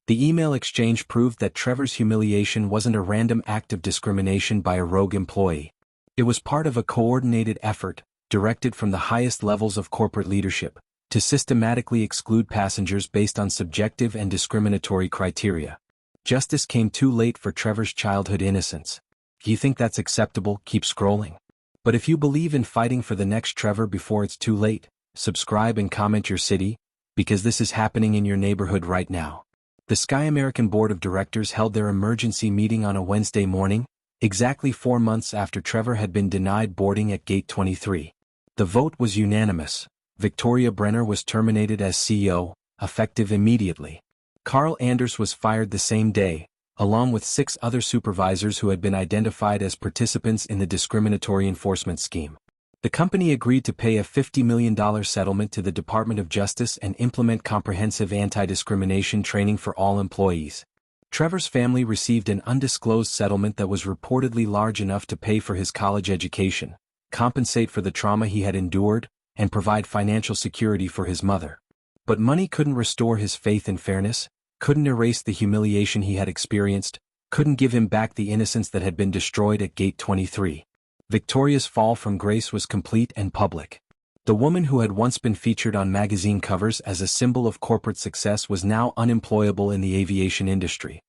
The email exchange proved that Trevor's humiliation wasn't a random act of discrimination by a rogue employee. It was part of a coordinated effort, directed from the highest levels of corporate leadership, to systematically exclude passengers based on subjective and discriminatory criteria. Justice came too late for Trevor's childhood innocence. Do you think that's acceptable? Keep scrolling. But if you believe in fighting for the next Trevor before it's too late, subscribe and comment your city, because this is happening in your neighborhood right now. The Sky American Board of Directors held their emergency meeting on a Wednesday morning, exactly 4 months after Trevor had been denied boarding at Gate 23. The vote was unanimous. Victoria Brenner was terminated as CEO, effective immediately. Carl Anders was fired the same day, along with 6 other supervisors who had been identified as participants in the discriminatory enforcement scheme. The company agreed to pay a $50 million settlement to the Department of Justice and implement comprehensive anti-discrimination training for all employees. Trevor's family received an undisclosed settlement that was reportedly large enough to pay for his college education, compensate for the trauma he had endured, and provide financial security for his mother. But money couldn't restore his faith in fairness, couldn't erase the humiliation he had experienced, couldn't give him back the innocence that had been destroyed at Gate 23. Victoria's fall from grace was complete and public. The woman who had once been featured on magazine covers as a symbol of corporate success was now unemployable in the aviation industry.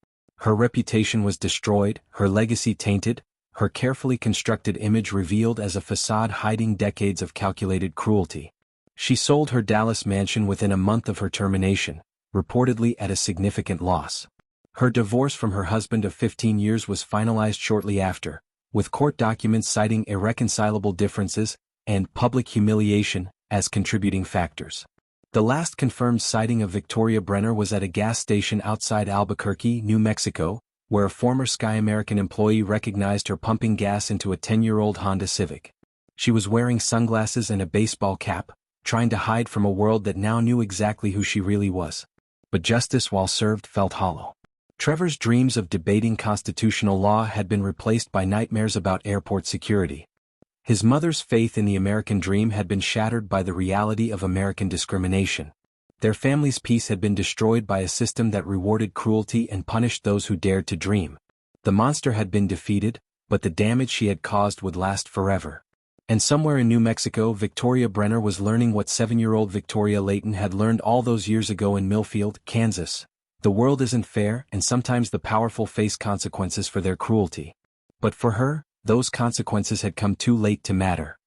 Her reputation was destroyed, her legacy tainted, her carefully constructed image revealed as a facade hiding decades of calculated cruelty. She sold her Dallas mansion within a month of her termination, reportedly at a significant loss. Her divorce from her husband of 15 years was finalized shortly after, with court documents citing irreconcilable differences and public humiliation as contributing factors. The last confirmed sighting of Victoria Brenner was at a gas station outside Albuquerque, New Mexico, where a former Sky American employee recognized her pumping gas into a 10-year-old Honda Civic. She was wearing sunglasses and a baseball cap, trying to hide from a world that now knew exactly who she really was. But justice, while served, felt hollow. Trevor's dreams of debating constitutional law had been replaced by nightmares about airport security. His mother's faith in the American dream had been shattered by the reality of American discrimination. Their family's peace had been destroyed by a system that rewarded cruelty and punished those who dared to dream. The monster had been defeated, but the damage she had caused would last forever. And somewhere in New Mexico, Victoria Brenner was learning what 7-year-old Victoria Layton had learned all those years ago in Millfield, Kansas. The world isn't fair, and sometimes the powerful face consequences for their cruelty. But for her, those consequences had come too late to matter.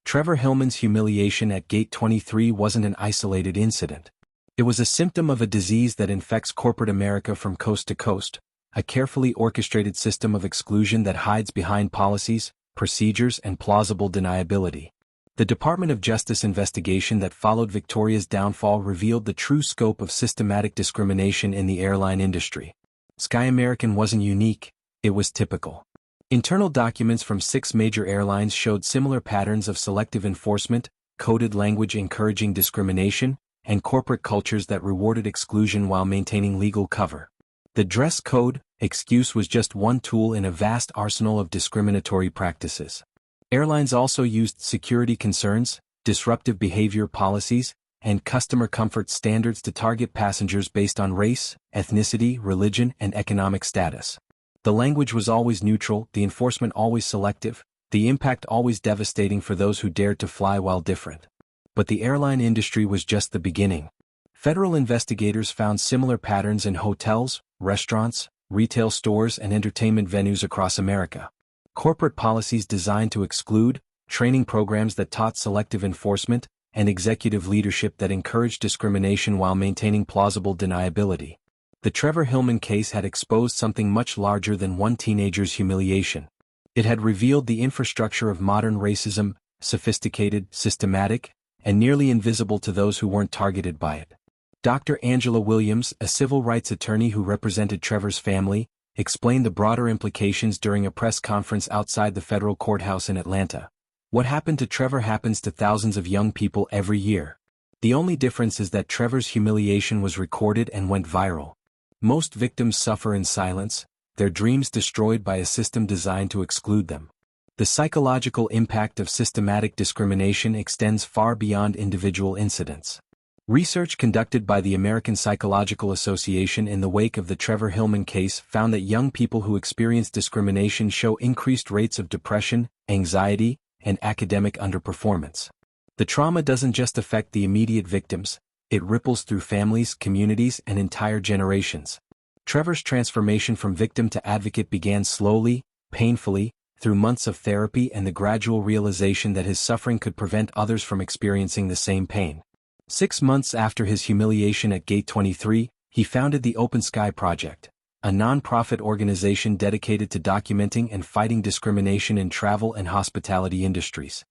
Trevor Hillman's humiliation at Gate 23 wasn't an isolated incident. It was a symptom of a disease that infects corporate America from coast to coast, a carefully orchestrated system of exclusion that hides behind policies, procedures, and plausible deniability. The Department of Justice investigation that followed Victoria's downfall revealed the true scope of systematic discrimination in the airline industry. Sky American wasn't unique, it was typical. Internal documents from 6 major airlines showed similar patterns of selective enforcement, coded language encouraging discrimination, and corporate cultures that rewarded exclusion while maintaining legal cover. The dress code excuse was just one tool in a vast arsenal of discriminatory practices. Airlines also used security concerns, disruptive behavior policies, and customer comfort standards to target passengers based on race, ethnicity, religion, and economic status. The language was always neutral, the enforcement always selective, the impact always devastating for those who dared to fly while different. But the airline industry was just the beginning. Federal investigators found similar patterns in hotels, restaurants, retail stores, and entertainment venues across America. Corporate policies designed to exclude, training programs that taught selective enforcement, and executive leadership that encouraged discrimination while maintaining plausible deniability. The Trevor Hillman case had exposed something much larger than one teenager's humiliation. It had revealed the infrastructure of modern racism, sophisticated, systematic, and nearly invisible to those who weren't targeted by it. Dr. Angela Williams, a civil rights attorney who represented Trevor's family, explained the broader implications during a press conference outside the federal courthouse in Atlanta. What happened to Trevor happens to thousands of young people every year. The only difference is that Trevor's humiliation was recorded and went viral. Most victims suffer in silence, their dreams destroyed by a system designed to exclude them. The psychological impact of systematic discrimination extends far beyond individual incidents. Research conducted by the American Psychological Association in the wake of the Trevor Hillman case found that young people who experience discrimination show increased rates of depression, anxiety, and academic underperformance. The trauma doesn't just affect the immediate victims, it ripples through families, communities, and entire generations. Trevor's transformation from victim to advocate began slowly, painfully, through months of therapy and the gradual realization that his suffering could prevent others from experiencing the same pain. 6 months after his humiliation at Gate 23, he founded the Open Sky Project, a non-profit organization dedicated to documenting and fighting discrimination in travel and hospitality industries.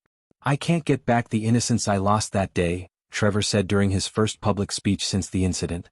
"I can't get back the innocence I lost that day," Trevor said during his first public speech since the incident.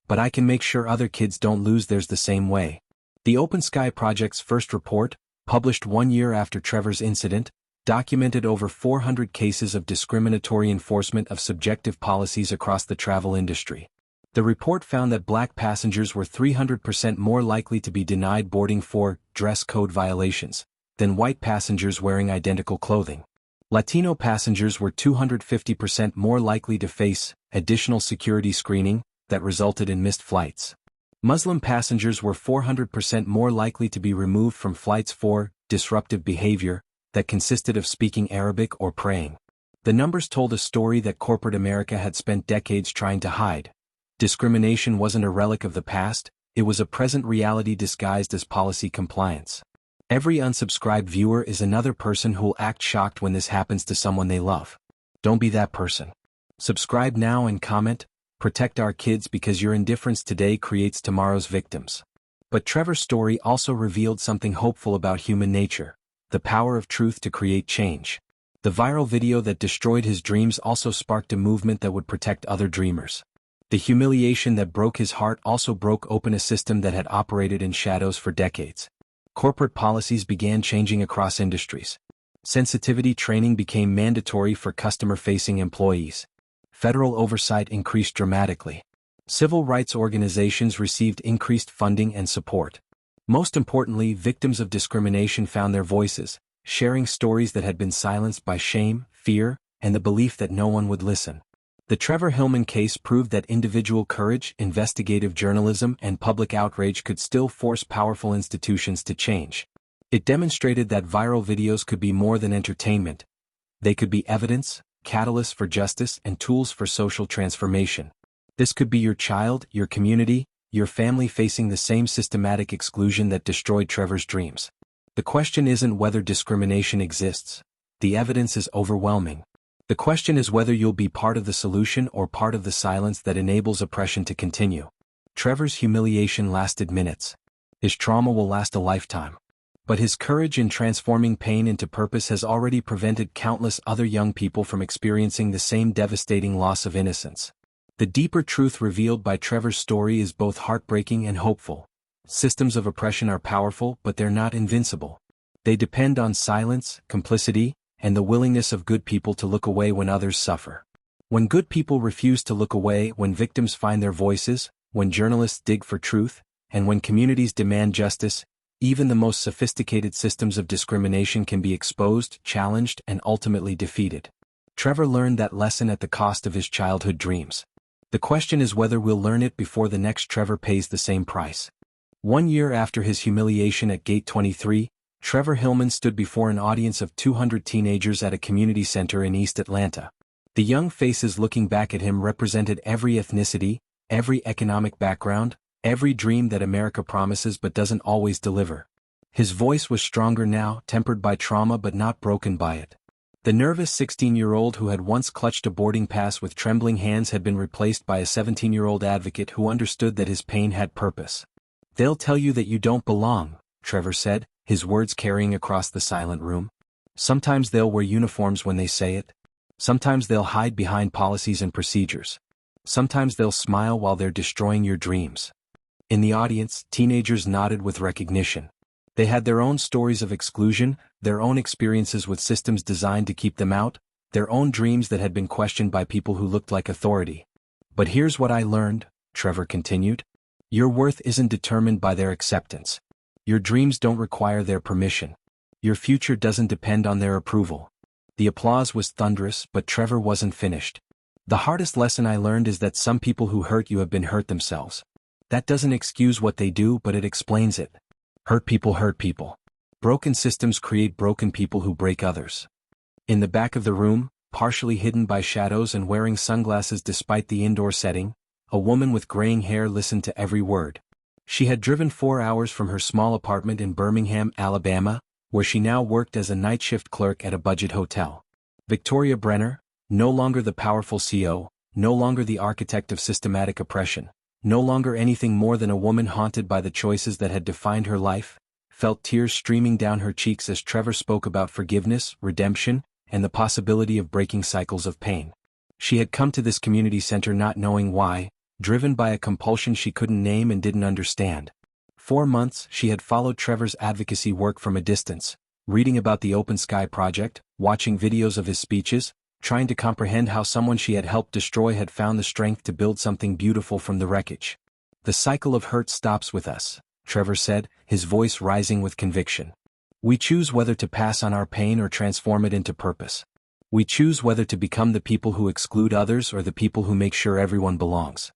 "But I can make sure other kids don't lose theirs the same way." The Open Sky Project's first report, published 1 year after Trevor's incident, documented over 400 cases of discriminatory enforcement of subjective policies across the travel industry. The report found that Black passengers were 300% more likely to be denied boarding for dress code violations than white passengers wearing identical clothing. Latino passengers were 250% more likely to face additional security screening that resulted in missed flights. Muslim passengers were 400% more likely to be removed from flights for disruptive behavior that consisted of speaking Arabic or praying. The numbers told a story that corporate America had spent decades trying to hide. Discrimination wasn't a relic of the past, it was a present reality disguised as policy compliance. Every unsubscribed viewer is another person who'll act shocked when this happens to someone they love. Don't be that person. Subscribe now and comment, "Protect our kids because your indifference today creates tomorrow's victims." But Trevor's story also revealed something hopeful about human nature, the power of truth to create change. The viral video that destroyed his dreams also sparked a movement that would protect other dreamers. The humiliation that broke his heart also broke open a system that had operated in shadows for decades. Corporate policies began changing across industries. Sensitivity training became mandatory for customer-facing employees. Federal oversight increased dramatically. Civil rights organizations received increased funding and support. Most importantly, victims of discrimination found their voices, sharing stories that had been silenced by shame, fear, and the belief that no one would listen. The Trevor Hillman case proved that individual courage, investigative journalism, and public outrage could still force powerful institutions to change. It demonstrated that viral videos could be more than entertainment. They could be evidence, catalysts for justice, and tools for social transformation. This could be your child, your community, your family facing the same systematic exclusion that destroyed Trevor's dreams. The question isn't whether discrimination exists. The evidence is overwhelming. The question is whether you'll be part of the solution or part of the silence that enables oppression to continue. Trevor's humiliation lasted minutes. His trauma will last a lifetime. But his courage in transforming pain into purpose has already prevented countless other young people from experiencing the same devastating loss of innocence. The deeper truth revealed by Trevor's story is both heartbreaking and hopeful. Systems of oppression are powerful, but they're not invincible. They depend on silence, complicity, and the willingness of good people to look away when others suffer. When good people refuse to look away, when victims find their voices, when journalists dig for truth, and when communities demand justice, even the most sophisticated systems of discrimination can be exposed, challenged, and ultimately defeated. Trevor learned that lesson at the cost of his childhood dreams. The question is whether we'll learn it before the next Trevor pays the same price. 1 year after his humiliation at Gate 23, Trevor Hillman stood before an audience of 200 teenagers at a community center in East Atlanta. The young faces looking back at him represented every ethnicity, every economic background, every dream that America promises but doesn't always deliver. His voice was stronger now, tempered by trauma but not broken by it. The nervous 16-year-old who had once clutched a boarding pass with trembling hands had been replaced by a 17-year-old advocate who understood that his pain had purpose. "They'll tell you that you don't belong," Trevor said, his words carrying across the silent room. "Sometimes they'll wear uniforms when they say it. Sometimes they'll hide behind policies and procedures. Sometimes they'll smile while they're destroying your dreams." In the audience, teenagers nodded with recognition. They had their own stories of exclusion, their own experiences with systems designed to keep them out, their own dreams that had been questioned by people who looked like authority. "But here's what I learned," Trevor continued. "Your worth isn't determined by their acceptance. Your dreams don't require their permission. Your future doesn't depend on their approval." The applause was thunderous, but Trevor wasn't finished. "The hardest lesson I learned is that some people who hurt you have been hurt themselves. That doesn't excuse what they do, but it explains it. Hurt people hurt people. Broken systems create broken people who break others." In the back of the room, partially hidden by shadows and wearing sunglasses despite the indoor setting, a woman with graying hair listened to every word. She had driven 4 hours from her small apartment in Birmingham, Alabama, where she now worked as a night shift clerk at a budget hotel. Victoria Brenner, no longer the powerful CEO, no longer the architect of systematic oppression, no longer anything more than a woman haunted by the choices that had defined her life, felt tears streaming down her cheeks as Trevor spoke about forgiveness, redemption, and the possibility of breaking cycles of pain. She had come to this community center not knowing why, driven by a compulsion she couldn't name and didn't understand. 4 months she had followed Trevor's advocacy work from a distance, reading about the Open Sky Project, watching videos of his speeches, trying to comprehend how someone she had helped destroy had found the strength to build something beautiful from the wreckage. "The cycle of hurt stops with us," Trevor said, his voice rising with conviction. "We choose whether to pass on our pain or transform it into purpose. We choose whether to become the people who exclude others or the people who make sure everyone belongs."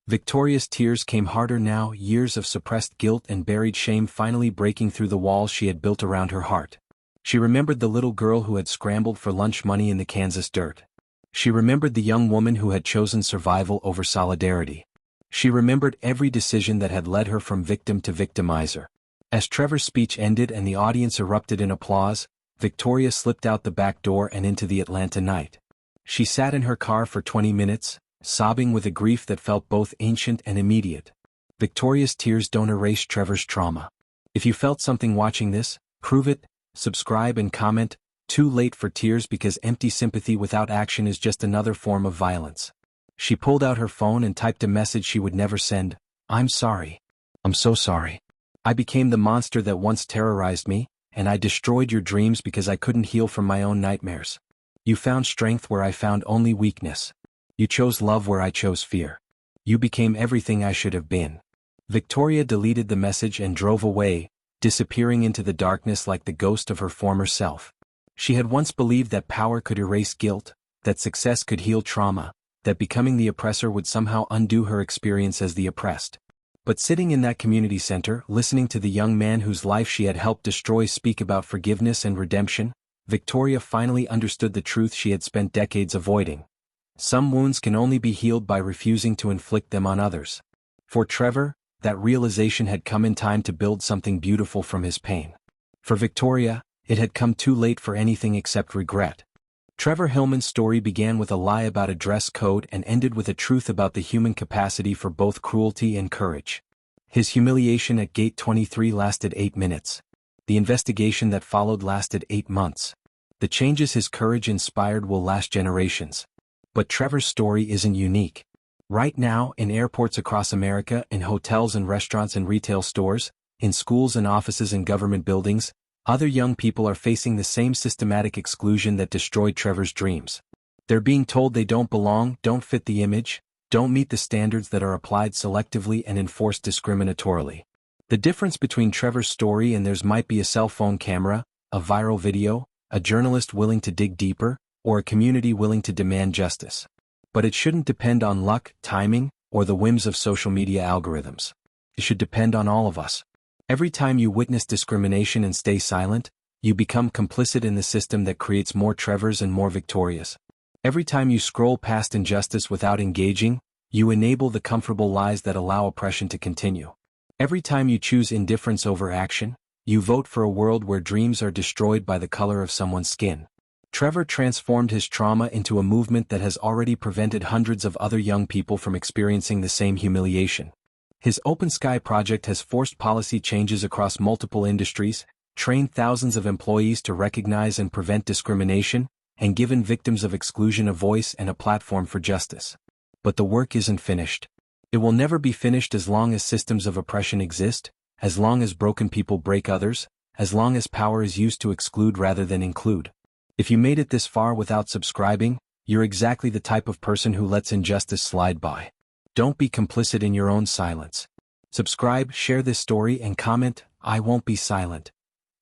Victoria's tears came harder now, years of suppressed guilt and buried shame finally breaking through the walls she had built around her heart. She remembered the little girl who had scrambled for lunch money in the Kansas dirt. She remembered the young woman who had chosen survival over solidarity. She remembered every decision that had led her from victim to victimizer. As Trevor's speech ended and the audience erupted in applause, Victoria slipped out the back door and into the Atlanta night. She sat in her car for 20 minutes, sobbing with a grief that felt both ancient and immediate. Victoria's tears don't erase Trevor's trauma. If you felt something watching this, prove it. Subscribe and comment. Too late for tears, because empty sympathy without action is just another form of violence. She pulled out her phone and typed a message she would never send. "I'm sorry. I'm so sorry. I became the monster that once terrorized me, and I destroyed your dreams because I couldn't heal from my own nightmares. You found strength where I found only weakness. You chose love where I chose fear. You became everything I should have been." Victoria deleted the message and drove away, disappearing into the darkness like the ghost of her former self. She had once believed that power could erase guilt, that success could heal trauma, that becoming the oppressor would somehow undo her experience as the oppressed. But sitting in that community center, listening to the young man whose life she had helped destroy speak about forgiveness and redemption, Victoria finally understood the truth she had spent decades avoiding. Some wounds can only be healed by refusing to inflict them on others. For Trevor, that realization had come in time to build something beautiful from his pain. For Victoria, it had come too late for anything except regret. Trevor Hillman's story began with a lie about a dress code and ended with a truth about the human capacity for both cruelty and courage. His humiliation at Gate 23 lasted 8 minutes. The investigation that followed lasted 8 months. The changes his courage inspired will last generations. But Trevor's story isn't unique. Right now, in airports across America, in hotels and restaurants and retail stores, in schools and offices and government buildings, other young people are facing the same systematic exclusion that destroyed Trevor's dreams. They're being told they don't belong, don't fit the image, don't meet the standards that are applied selectively and enforced discriminatorily. The difference between Trevor's story and theirs might be a cell phone camera, a viral video, a journalist willing to dig deeper, or a community willing to demand justice. But it shouldn't depend on luck, timing, or the whims of social media algorithms. It should depend on all of us. Every time you witness discrimination and stay silent, you become complicit in the system that creates more Trevors and more Victorias. Every time you scroll past injustice without engaging, you enable the comfortable lies that allow oppression to continue. Every time you choose indifference over action, you vote for a world where dreams are destroyed by the color of someone's skin. Trevor transformed his trauma into a movement that has already prevented hundreds of other young people from experiencing the same humiliation. His Open Sky project has forced policy changes across multiple industries, trained thousands of employees to recognize and prevent discrimination, and given victims of exclusion a voice and a platform for justice. But the work isn't finished. It will never be finished as long as systems of oppression exist, as long as broken people break others, as long as power is used to exclude rather than include. If you made it this far without subscribing, you're exactly the type of person who lets injustice slide by. Don't be complicit in your own silence. Subscribe, share this story, and comment, "I won't be silent."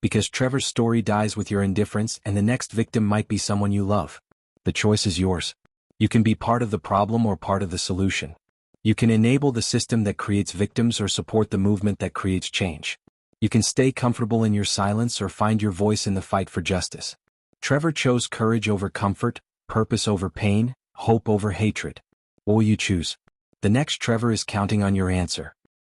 Because Trevor's story dies with your indifference, and the next victim might be someone you love. The choice is yours. You can be part of the problem or part of the solution. You can enable the system that creates victims or support the movement that creates change. You can stay comfortable in your silence or find your voice in the fight for justice. Trevor chose courage over comfort, purpose over pain, hope over hatred. What will you choose? The next Trevor is counting on your answer.